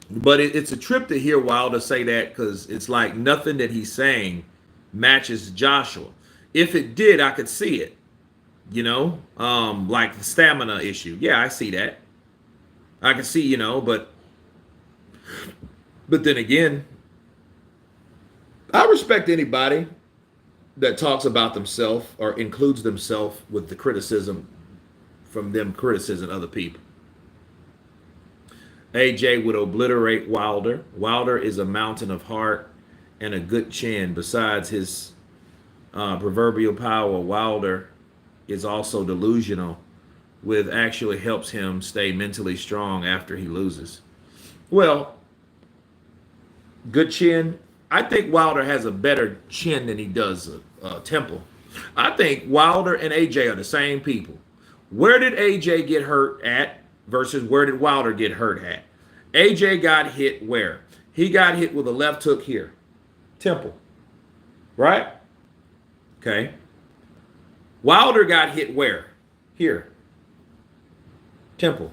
But it's a trip to hear Wilder say that because it's like nothing that he's saying matches Joshua. If it did, I could see it. You know, like the stamina issue. Yeah, I see that. I can see, but then again, I respect anybody that talks about themselves or includes themselves with the criticism from them criticizing other people. AJ would obliterate Wilder. Wilder is a mountain of heart and a good chin. Besides his proverbial power, Wilder is also delusional, which actually helps him stay mentally strong after he loses. Well, good chin. I think Wilder has a better chin than he does Temple. I think Wilder and AJ are the same people. Where did AJ get hurt at versus where did Wilder get hurt at? AJ got hit where? He got hit with a left hook here. Temple. Right? Okay. Wilder got hit where? Here. Temple.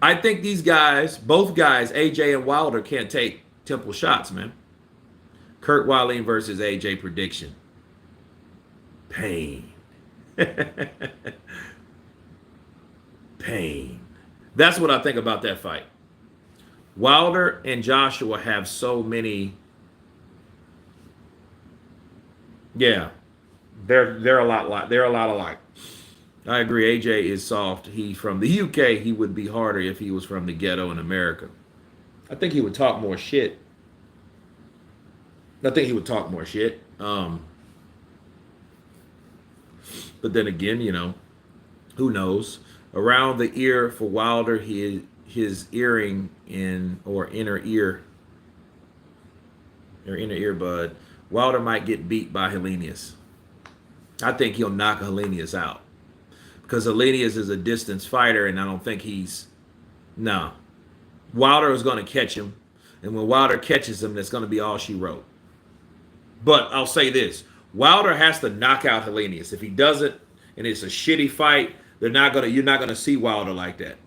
I think these guys, both guys, AJ and Wilder, can't take Temple shots, man. Kurt Wallin versus AJ prediction. Pain. Pain. That's what I think about that fight. Wilder and Joshua have so many. Yeah, they're a lot alike. I agree. AJ is soft. He from the UK. He would be harder if he was from the ghetto in America. I think he would talk more shit. But then again, who knows? Around the ear for Wilder, his earring or inner ear bud. Wilder might get beat by Helenius. I think he'll knock Helenius out because Helenius is a distance fighter, and I don't think Wilder is going to catch him, and when Wilder catches him, that's going to be all she wrote. But I'll say this: Wilder has to knock out Helenius. If he doesn't, and it's a shitty fight, you're not gonna see Wilder like that.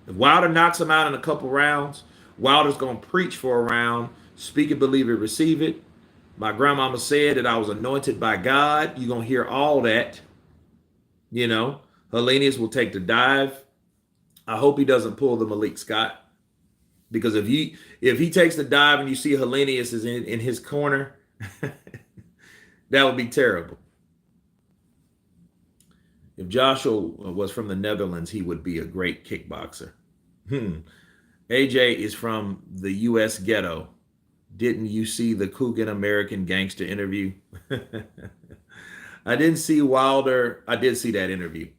If Wilder knocks him out in a couple rounds, Wilder's gonna preach for a round, speak it, believe it, receive it. My grandmama said that I was anointed by God. You're gonna hear all that. Helenius will take the dive. I hope he doesn't pull the Malik Scott. Because if he takes the dive and you see Helenius is in his corner, that would be terrible. If Joshua was from the Netherlands, he would be a great kickboxer. AJ is from the U.S. ghetto. Didn't you see the Coogan American Gangster interview? I didn't see Wilder. I did see that interview.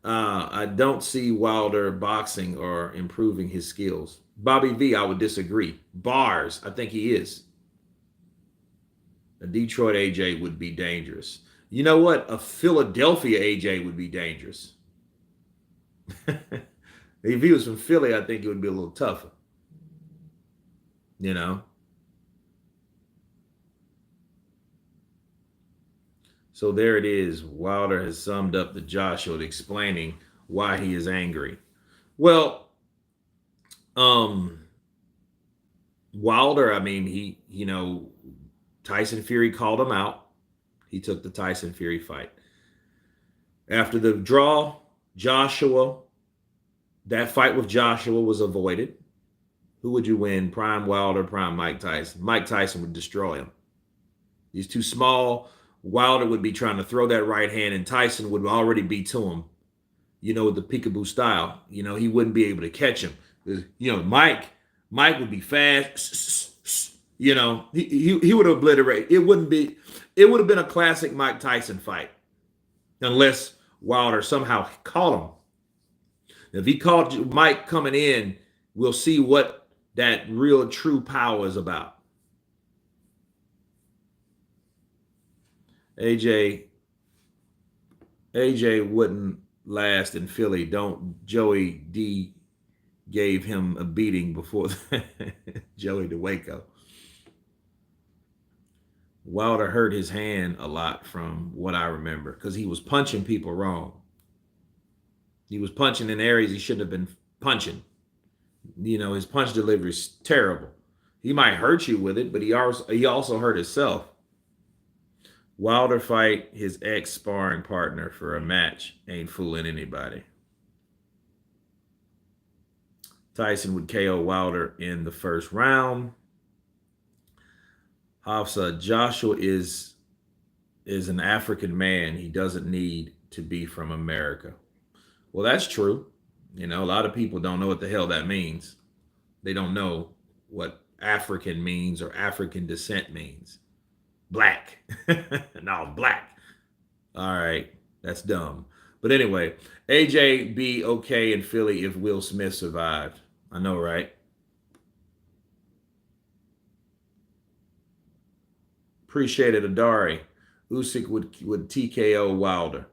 I don't see Wilder boxing or improving his skills. Bobby V, I would disagree. Bars, I think he is. A Detroit AJ would be dangerous. You know what? A Philadelphia AJ would be dangerous. If he was from Philly, I think it would be a little tougher. So there it is. Wilder has summed up the Joshua explaining why he is angry. Well, Wilder, Tyson Fury called him out. He took the Tyson Fury fight. After the draw, Joshua That fight with Joshua was avoided. Who would you win? Prime Wilder, prime Mike Tyson. Mike Tyson would destroy him. He's too small. Wilder would be trying to throw that right hand, and Tyson would already be to him, with the peekaboo style. He wouldn't be able to catch him. Mike would be fast. He would obliterate. It would have been a classic Mike Tyson fight unless Wilder somehow caught him. If he caught Mike coming in, we'll see what that real true power is about. AJ wouldn't last in Philly. Joey D gave him a beating before Joey DeWaco. Wilder hurt his hand a lot from what I remember because he was punching people wrong. He was punching in areas he shouldn't have been punching. His punch delivery is terrible. He might hurt you with it, but he also hurt himself. Wilder fight his ex-sparring partner for a match. Ain't fooling anybody. Tyson would KO Wilder in the first round. Hafsa, Joshua is an African man. He doesn't need to be from America. Well, that's true. A lot of people don't know what the hell that means. They don't know what African means or African descent means. Black. No, black. All right. That's dumb. But anyway, AJ be okay in Philly if Will Smith survived. I know, right? Appreciate it, Adari. Usyk would TKO Wilder.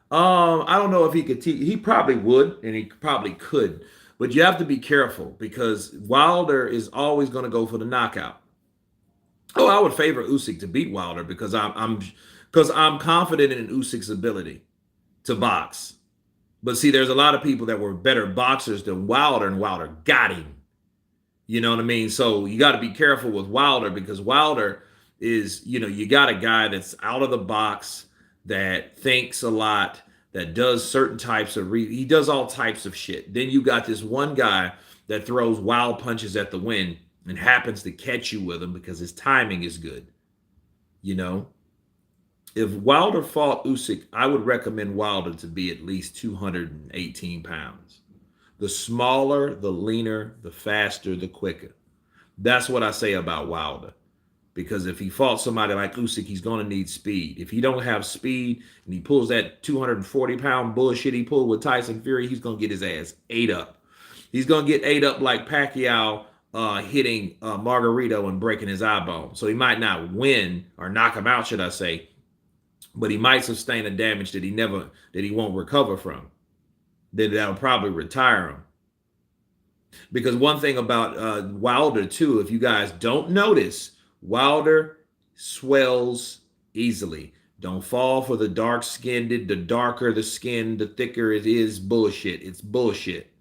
I don't know if he could. He probably would, and he probably could. But you have to be careful because Wilder is always going to go for the knockout. Oh, I would favor Usyk to beat Wilder because I'm confident in Usyk's ability to box. But see, there's a lot of people that were better boxers than Wilder, and Wilder got him. You know what I mean? So you got to be careful with Wilder because Wilder is, you got a guy that's out of the box, that thinks a lot, that does certain types of he does all types of shit. Then you got this one guy that throws wild punches at the wind and happens to catch you with them because his timing is good. If Wilder fought Usyk, I would recommend Wilder to be at least 218 pounds. The smaller, the leaner, the faster, the quicker. That's what I say about Wilder. Because if he fought somebody like Usyk, he's going to need speed. If he don't have speed and he pulls that 240-pound bullshit he pulled with Tyson Fury, he's going to get his ass ate up. He's going to get ate up like Pacquiao hitting Margarito and breaking his eye bone. So he might not win or knock him out, should I say, but he might sustain a damage that he won't recover from. That'll probably retire him. Because one thing about Wilder, too, if you guys don't notice, Wilder swells easily. Don't fall for the dark-skinned. The darker the skin, the thicker it is. Bullshit. It's bullshit.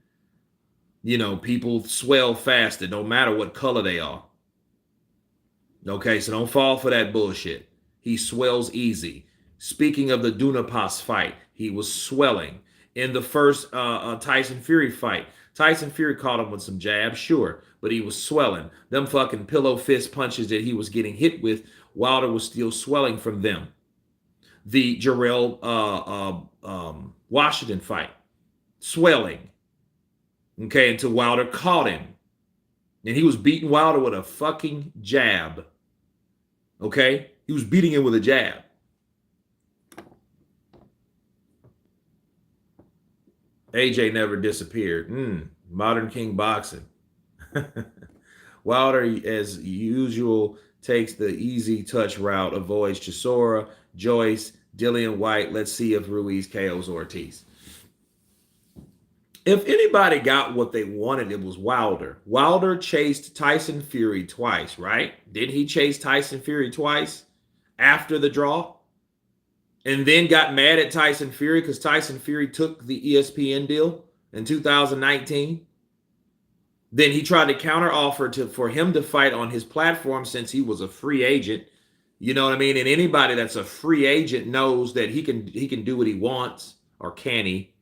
People swell faster, no matter what color they are. Okay, so don't fall for that bullshit. He swells easy. Speaking of the Dunapas fight, he was swelling. In the first Tyson Fury fight, Tyson Fury caught him with some jabs, sure, but he was swelling. Them fucking pillow fist punches that he was getting hit with, Wilder was still swelling from them. The Jarrell Washington fight, swelling. Okay, until Wilder caught him. And he was beating Wilder with a fucking jab. Okay? He was beating him with a jab. AJ never disappeared. Modern King boxing. Wilder, as usual, takes the easy touch route, avoids Chisora, Joyce, Dillian White. Let's see if Ruiz KOs Ortiz. If anybody got what they wanted, it was Wilder. Wilder chased Tyson Fury twice, right? Did he chase Tyson Fury twice after the draw? And then got mad at Tyson Fury because Tyson Fury took the ESPN deal in 2019. Then he tried to counteroffer for him to fight on his platform since he was a free agent. You know what I mean? And anybody that's a free agent knows that he can do what he wants, or can he?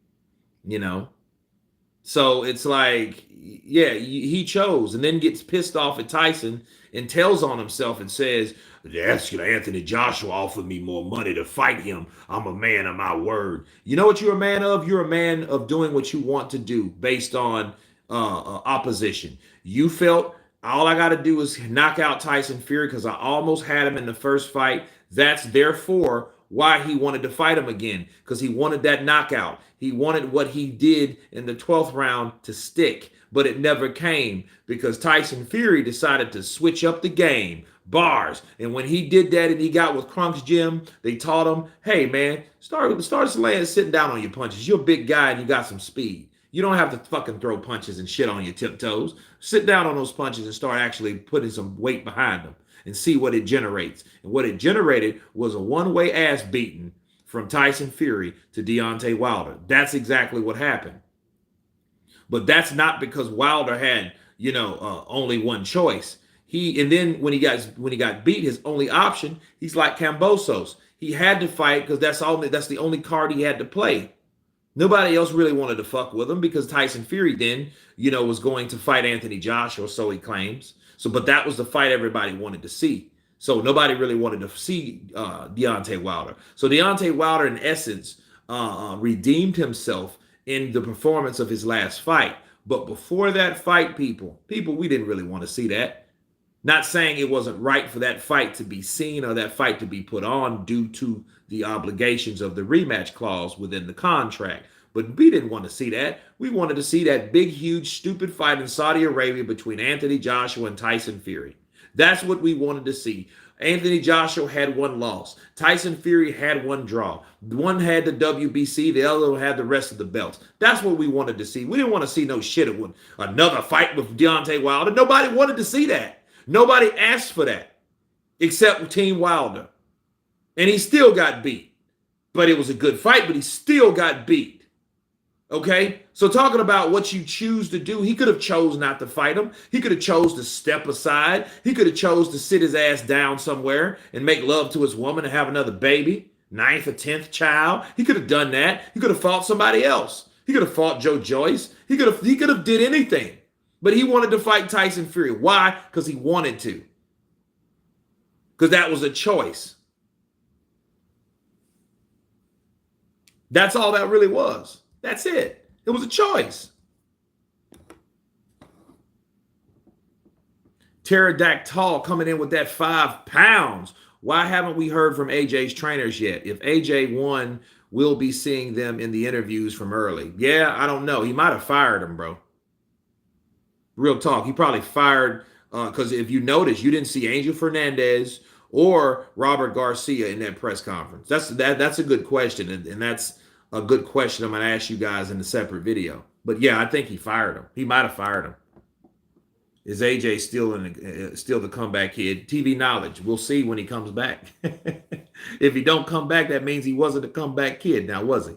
So it's like, yeah, he chose, and then gets pissed off at Tyson and tells on himself and says, "That's Anthony Joshua offered me more money to fight him. I'm a man of my word." You know what you're a man of? You're a man of doing what you want to do based on opposition. You felt all I got to do is knock out Tyson Fury because I almost had him in the first fight. That's therefore why he wanted to fight him again, because he wanted that knockout. He wanted what he did in the 12th round to stick, but it never came because Tyson Fury decided to switch up the game. Bars. And when he did that and he got with Crunk's gym, they taught him, hey, man, start sitting down on your punches. You're a big guy and you got some speed. You don't have to fucking throw punches and shit on your tiptoes. Sit down on those punches and start actually putting some weight behind them and see what it generates. And what it generated was a one-way ass beating from Tyson Fury to Deontay Wilder. That's exactly what happened. But that's not because Wilder had, only one choice. And then when he got beat, his only option, he's like Kambosos. He had to fight because that's the only card he had to play. Nobody else really wanted to fuck with him because Tyson Fury then, was going to fight Anthony Joshua, so he claims. But that was the fight everybody wanted to see. So nobody really wanted to see Deontay Wilder. So Deontay Wilder, in essence, redeemed himself in the performance of his last fight. But before that fight, people, we didn't really want to see that. Not saying it wasn't right for that fight to be seen or that fight to be put on due to the obligations of the rematch clause within the contract. But we didn't want to see that. We wanted to see that big, huge, stupid fight in Saudi Arabia between Anthony Joshua and Tyson Fury. That's what we wanted to see. Anthony Joshua had one loss. Tyson Fury had one draw. One had the WBC, the other one had the rest of the belts. That's what we wanted to see. We didn't want to see no shit of another fight with Deontay Wilder. Nobody wanted to see that. Nobody asked for that except Team Wilder. And he still got beat. But it was a good fight, but he still got beat. Okay? So talking about what you choose to do, he could have chose not to fight him. He could have chose to step aside. He could have chose to sit his ass down somewhere and make love to his woman and have another baby, 9th or 10th child. He could have done that. He could have fought somebody else. He could have fought Joe Joyce. He could have did anything. But he wanted to fight Tyson Fury. Why? Because he wanted to. Because that was a choice. That's all that really was. That's it. It was a choice. Pterodactyl coming in with that 5 pounds. Why haven't we heard from AJ's trainers yet? If AJ won, we'll be seeing them in the interviews from early. Yeah, I don't know. He might have fired him, bro. Real talk. He probably fired because if you notice, you didn't see Angel Fernandez or Robert Garcia in that press conference. That's a good question, and that's a good question I'm going to ask you guys in a separate video. But yeah, I think he fired him. He might have fired him. Is AJ still the comeback kid? TV knowledge. We'll see when he comes back. If he don't come back, that means he wasn't a comeback kid. Now, was he?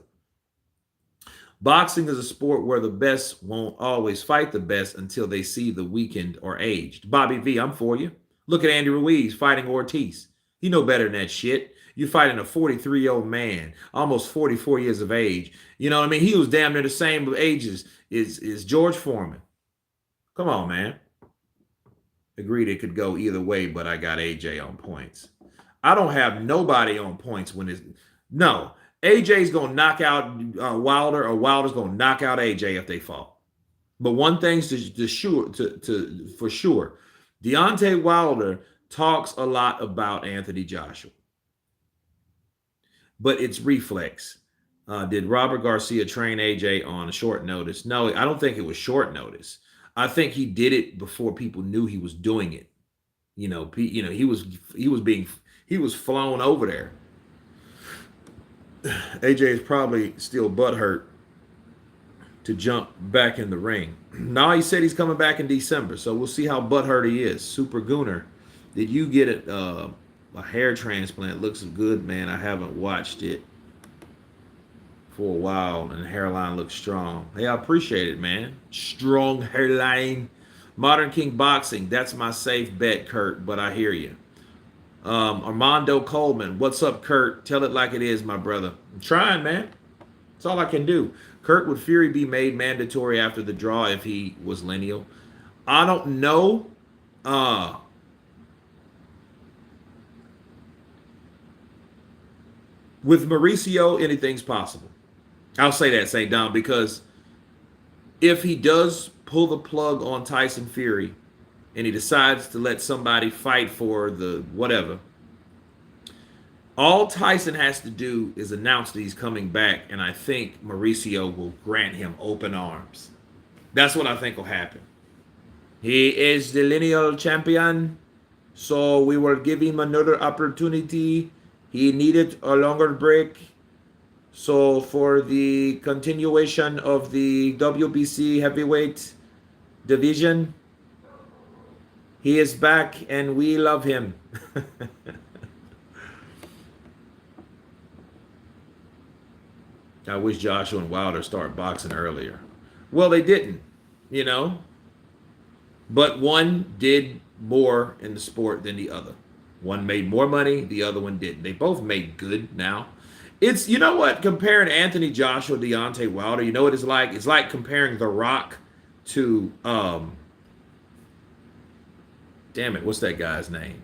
Boxing is a sport where the best won't always fight the best until they see the weakened or aged. Bobby V, I'm for you. Look at Andy Ruiz fighting Ortiz. He know better than that shit. You're fighting a 43-year-old man, almost 44 years of age. You know what I mean? He was damn near the same age as George Foreman. Come on, man. Agreed it could go either way, but I got AJ on points. I don't have nobody on points when it's... No. AJ's going to knock out Wilder, or Wilder's going to knock out AJ if they fall. But one thing's for sure. Deontay Wilder talks a lot about Anthony Joshua. But it's reflex. Did Robert Garcia train AJ on a short notice? No, I don't think it was short notice. I think he did it before people knew he was doing it. He was flown over there. AJ is probably still butthurt to jump back in the ring. Now he said he's coming back in December, so we'll see how butthurt he is. Super Gooner, did you get a hair transplant? Looks good, man. I haven't watched it for a while, and the hairline looks strong. Hey, I appreciate it, man. Strong hairline. Modern King Boxing, that's my safe bet, Kurt, but I hear you. Armando Coleman, what's up, Kurt? Tell it like it is, my brother. I'm trying, man. That's all I can do. Kurt, would Fury be made mandatory after the draw if he was lineal? I don't know. With Mauricio, anything's possible. I'll say that, St. Dom, because if he does pull the plug on Tyson Fury and he decides to let somebody fight for the whatever, all Tyson has to do is announce that he's coming back, and I think Mauricio will grant him open arms. That's what I think will happen. He is the lineal champion, so we will give him another opportunity. He needed a longer break. So for the continuation of the WBC heavyweight division, he is back and we love him. I wish Joshua and Wilder start boxing earlier. Well, they didn't, you know. But one did more in the sport than the other. One made more money, the other one didn't. They both made good now. It's, you know what, comparing Anthony Joshua, Deontay Wilder, you know what it's like? It's like comparing The Rock to, damn it, what's that guy's name?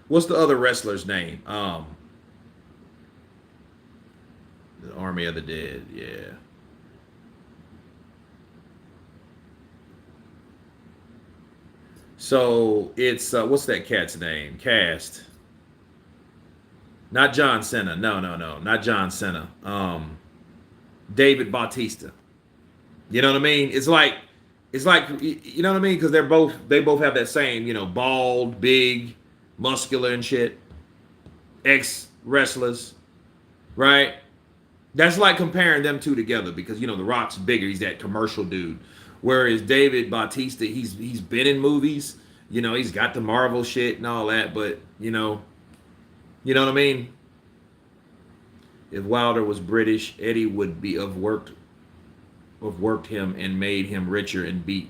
What's the other wrestler's name? The Army of the Dead, yeah. So it's, what's that cat's name? Cast. Not John Cena. No. Not John Cena. David Bautista. You know what I mean? It's like, you know what I mean? Because they both have that same, you know, bald, big, muscular and shit. Ex-wrestlers. Right? That's like comparing them two together because, you know, The Rock's bigger. He's that commercial dude. Whereas David Bautista, he's been in movies. You know, he's got the Marvel shit and all that. But, you know what I mean? If Wilder was British, Eddie would be have worked him and made him richer and beat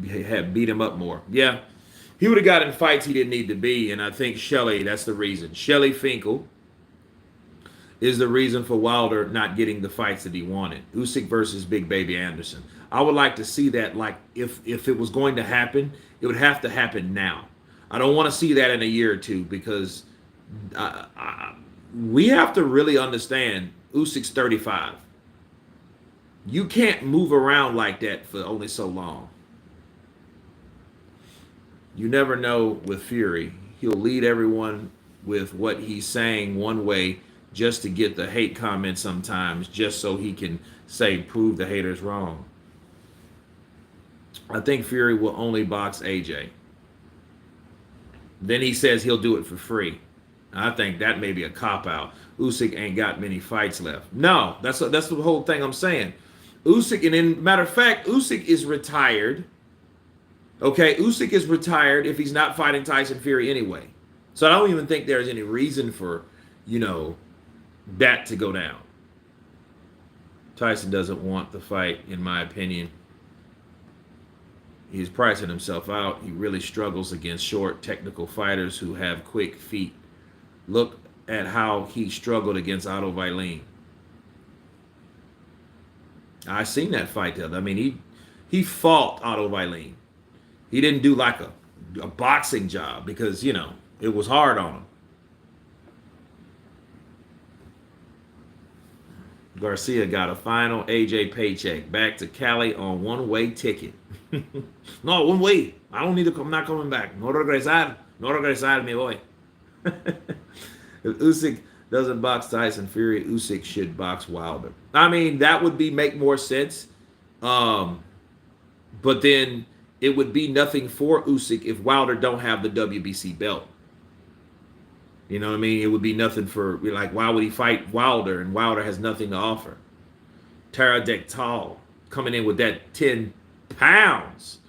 him up more. Yeah, he would have got in fights he didn't need to be, and I think Shelley, that's the reason. Shelley Finkel is the reason for Wilder not getting the fights that he wanted. Usyk versus Big Baby Anderson. I would like to see that. Like if it was going to happen, it would have to happen now. I don't want to see that in a year or two because we have to really understand Usyk's 35. You can't move around like that for only so long. You never know with Fury. He'll lead everyone with what he's saying one way just to get the hate comments sometimes, just so he can say, prove the haters wrong. I think Fury will only box AJ. Then he says he'll do it for free. I think that may be a cop-out. Usyk ain't got many fights left. No, that's the whole thing I'm saying. Usyk, and in matter of fact, Usyk is retired. Okay, Usyk is retired if he's not fighting Tyson Fury anyway. So I don't even think there's any reason for, you know, that to go down. Tyson doesn't want the fight, in my opinion. He's pricing himself out. He really struggles against short, technical fighters who have quick feet. Look at how he struggled against Otto Vailene. I seen that fight the other. I mean, he fought Otto Vailene. He didn't do like a boxing job because, you know, it was hard on him. Garcia got a final AJ paycheck. Back to Cali on one-way ticket. No, one way. I don't need to come. I'm not coming back. No regresar. No regresar, mi boy. If Usyk doesn't box Tyson Fury, Usyk should box Wilder. I mean, that would make more sense. But then it would be nothing for Usyk if Wilder don't have the WBC belt. You know what I mean? It would be nothing for, like, why would he fight Wilder? And Wilder has nothing to offer. Tara Dektal coming in with that 10 pounds.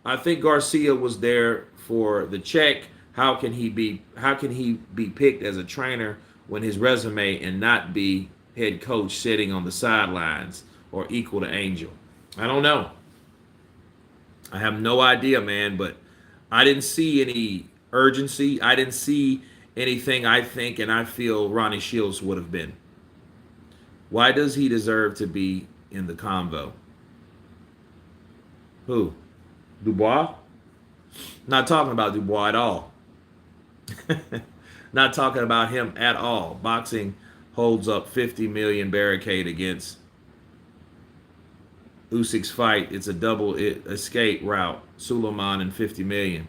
I think Garcia was there for the check. How can he be picked as a trainer when his resume and not be head coach sitting on the sidelines or equal to Angel? I don't know. I have no idea, man, but I didn't see any urgency. I didn't see anything I think and I feel Ronnie Shields would have been. Why does he deserve to be in the convo? Who? Dubois? Not talking about Dubois at all. Not talking about him at all. Boxing holds up 50 million barricade against Usyk's fight. It's a double escape route. Suleiman and 50 million.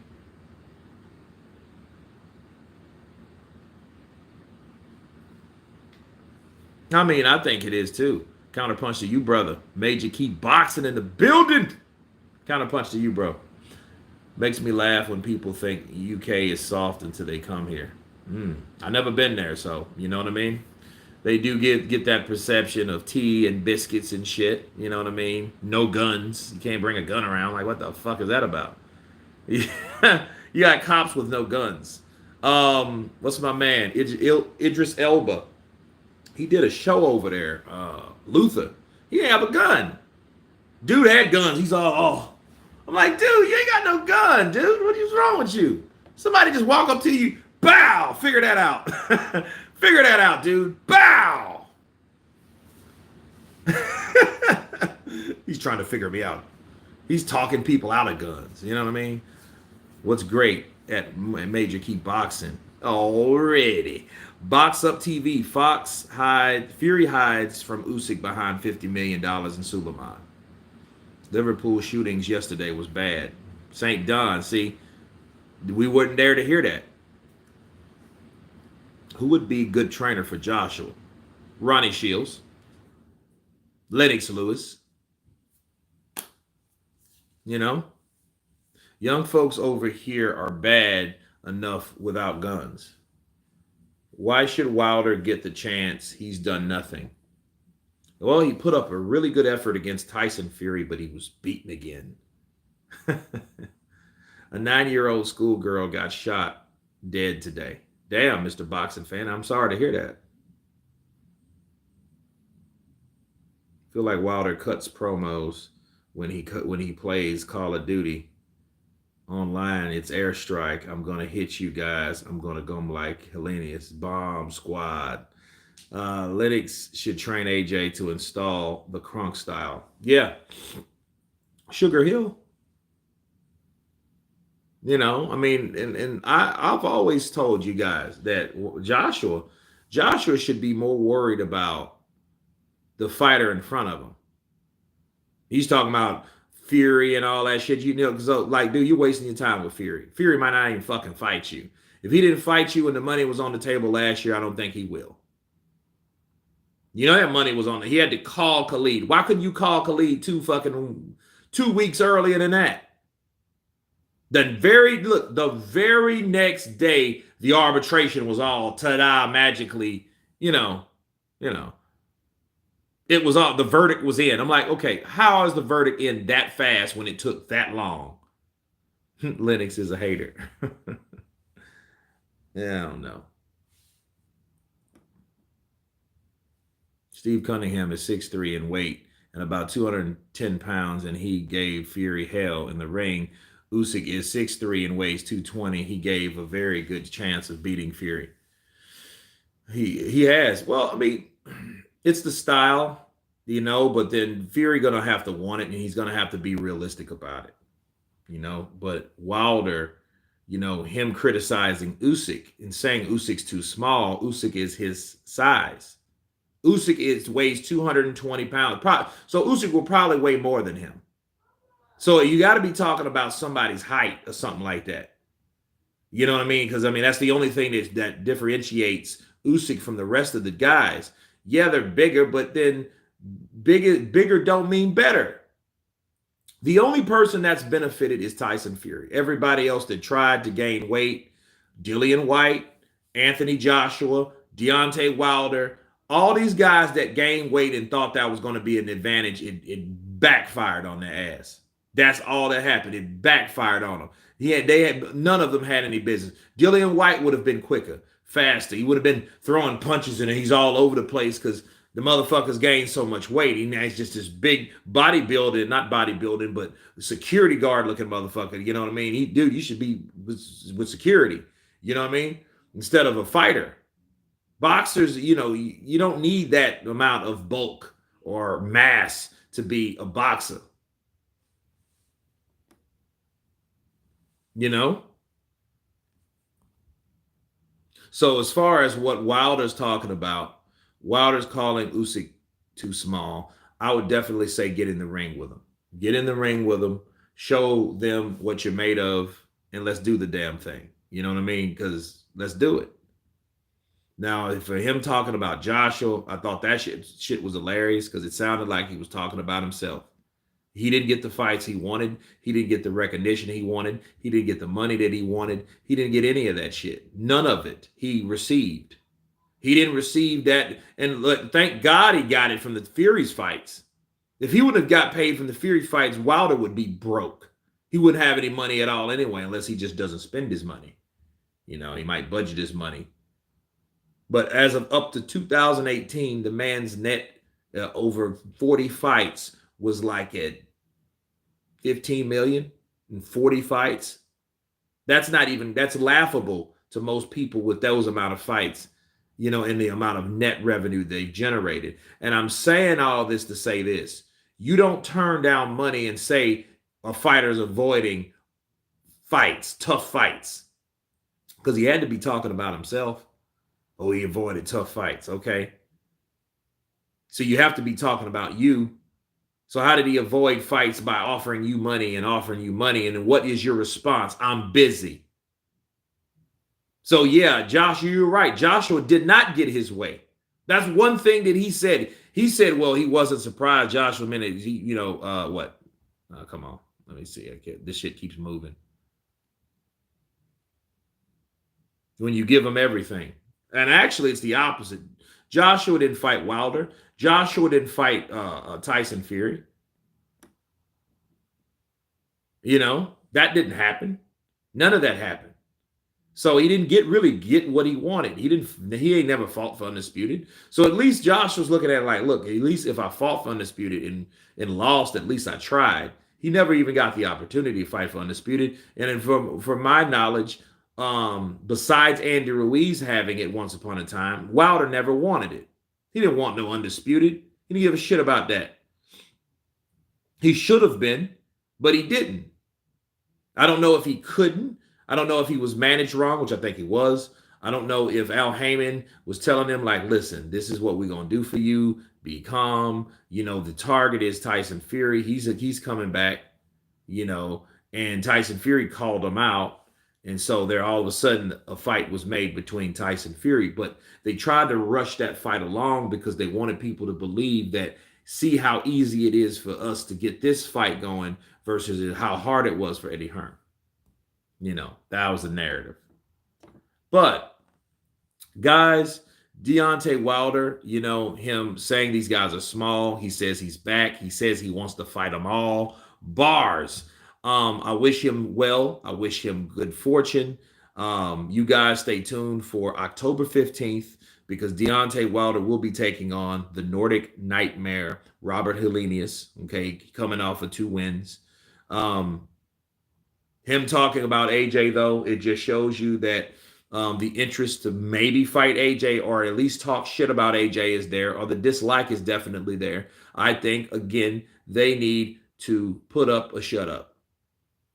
I mean, I think it is too. Counterpunch to you, brother. Major Key Boxing in the building. Counterpunch to you, bro. Makes me laugh when people think UK is soft until they come here. I've never been there, so you know what I mean? They do get that perception of tea and biscuits and shit. You know what I mean? No guns. You can't bring a gun around. Like, what the fuck is that about? You got cops with no guns. What's my man? Idris Elba. He did a show over there. Luther. He didn't have a gun. Dude had guns. He's all, oh. I'm like, dude, you ain't got no gun, dude. What is wrong with you? Somebody just walk up to you, bow. Figure that out. Figure that out, dude. Bow. He's trying to figure me out. He's talking people out of guns. You know what I mean? What's great at Major Key Boxing already? Box Up TV. Fury hides from Usyk behind $50 million in Suleiman. Liverpool shootings yesterday was bad. St. Don, see, we weren't there to hear that. Who would be a good trainer for Joshua? Ronnie Shields, Lennox Lewis. You know, young folks over here are bad enough without guns. Why should Wilder get the chance? He's done nothing. Well, he put up a really good effort against Tyson Fury, but he was beaten again. A 9-year-old schoolgirl got shot dead today. Damn, Mr. Boxing fan, I'm sorry to hear that. I feel like Wilder cuts promos when he plays Call of Duty online. It's airstrike. I'm gonna hit you guys. I'm gonna go like Hellenius. Bomb squad. Lennox should train AJ to install the crunk style. Yeah. Sugar Hill. You know, I mean, and I've always told you guys that Joshua should be more worried about the fighter in front of him. He's talking about Fury and all that shit. You know, so like, dude, you're wasting your time with Fury. Fury might not even fucking fight you. If he didn't fight you and the money was on the table last year, I don't think he will. You know that money was on it. He had to call Khalid. Why couldn't you call Khalid 2 weeks earlier than that? The very next day, the arbitration was all ta-da magically, you know. It was all, the verdict was in. I'm like, okay, how is the verdict in that fast when it took that long? Lennox is a hater. Yeah, I don't know. Steve Cunningham is 6'3" in weight and about 210 pounds, and he gave Fury hell in the ring. Usyk is 6'3" and weighs 220. He gave a very good chance of beating Fury. He has. Well, I mean, it's the style, you know, but then Fury gonna have to want it, and he's gonna have to be realistic about it, you know. But Wilder, you know, him criticizing Usyk and saying Usyk's too small. Usyk is his size. Usyk weighs 220 pounds. So Usyk will probably weigh more than him. So you got to be talking about somebody's height or something like that. You know what I mean? Because, I mean, that's the only thing that differentiates Usyk from the rest of the guys. Yeah, they're bigger, but then bigger don't mean better. The only person that's benefited is Tyson Fury. Everybody else that tried to gain weight, Dillian White, Anthony Joshua, Deontay Wilder, all these guys that gained weight and thought that was going to be an advantage, it backfired on their ass. That's all that happened. It backfired on them. None of them had any business. Dillian White would have been quicker, faster. He would have been throwing punches and he's all over the place because the motherfuckers gained so much weight. He's just this big bodybuilding, not bodybuilding, but security guard looking motherfucker. You know what I mean? Dude, you should be with security. You know what I mean? Instead of a fighter. Boxers, you don't need that amount of bulk or mass to be a boxer. You know? So as far as what Wilder's talking about, Wilder's calling Usyk too small. I would definitely say get in the ring with him. Get in the ring with him. Show them what you're made of, and let's do the damn thing. You know what I mean? Because let's do it. Now, for him talking about Joshua, I thought that shit was hilarious because it sounded like he was talking about himself. He didn't get the fights he wanted. He didn't get the recognition he wanted. He didn't get the money that he wanted. He didn't get any of that shit. None of it he received. He didn't receive that. And thank God he got it from the Fury's fights. If he wouldn't have got paid from the Fury fights, Wilder would be broke. He wouldn't have any money at all anyway, unless he just doesn't spend his money. He might budget his money. But as of up to 2018, the man's net over 40 fights was like at 15 million in 40 fights. That's laughable to most people with those amount of fights, in the amount of net revenue they generated. And I'm saying all this to say this. You don't turn down money and say a fighter's avoiding fights, tough fights. Because he had to be talking about himself. Oh, he avoided tough fights. Okay. So you have to be talking about you. So how did he avoid fights? By offering you money and offering you money. And what is your response? I'm busy. So yeah, Joshua, you're right. Joshua did not get his way. That's one thing that he said. He said, well, he wasn't surprised. Joshua, what? Come on. Let me see. This shit keeps moving. When you give him everything. And actually, it's the opposite. Joshua didn't fight Wilder. Joshua didn't fight Tyson Fury. That didn't happen. None of that happened. So he didn't really get what he wanted. He ain't never fought for Undisputed. So at least Josh was looking at it like, look, at least if I fought for Undisputed and lost, at least I tried. He never even got the opportunity to fight for Undisputed. And from my knowledge, besides Andy Ruiz having it once upon a time, Wilder never wanted it. He didn't want no Undisputed. He didn't give a shit about that. He should have been, but he didn't. I don't know if he couldn't. I don't know if he was managed wrong, which I think he was. I don't know if Al Heyman was telling him, like, listen, this is what we're going to do for you. Be calm. The target is Tyson Fury. He's coming back, and Tyson Fury called him out. And so there all of a sudden a fight was made between Tyson Fury. But they tried to rush that fight along because they wanted people to believe that, see how easy it is for us to get this fight going versus how hard it was for Eddie Hearn. That was the narrative. But, guys, Deontay Wilder, him saying these guys are small. He says he's back. He says he wants to fight them all. Bars. I wish him well. I wish him good fortune. You guys stay tuned for October 15th because Deontay Wilder will be taking on the Nordic Nightmare, Robert Helenius, coming off of 2 wins. Him talking about AJ, though, it just shows you that the interest to maybe fight AJ or at least talk shit about AJ is there, or the dislike is definitely there. I think, again, they need to put up a shut up.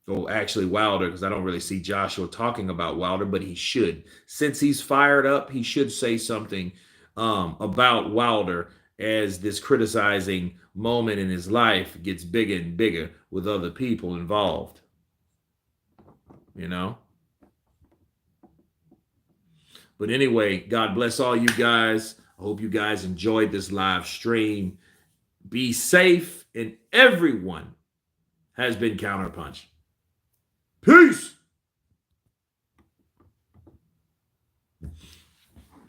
Well, actually, Wilder, because I don't really see Joshua talking about Wilder, but he should. Since he's fired up, he should say something about Wilder as this criticizing moment in his life gets bigger and bigger with other people involved. But anyway, God bless all you guys. I hope you guys enjoyed this live stream. Be safe, and everyone has been counterpunched. Peace.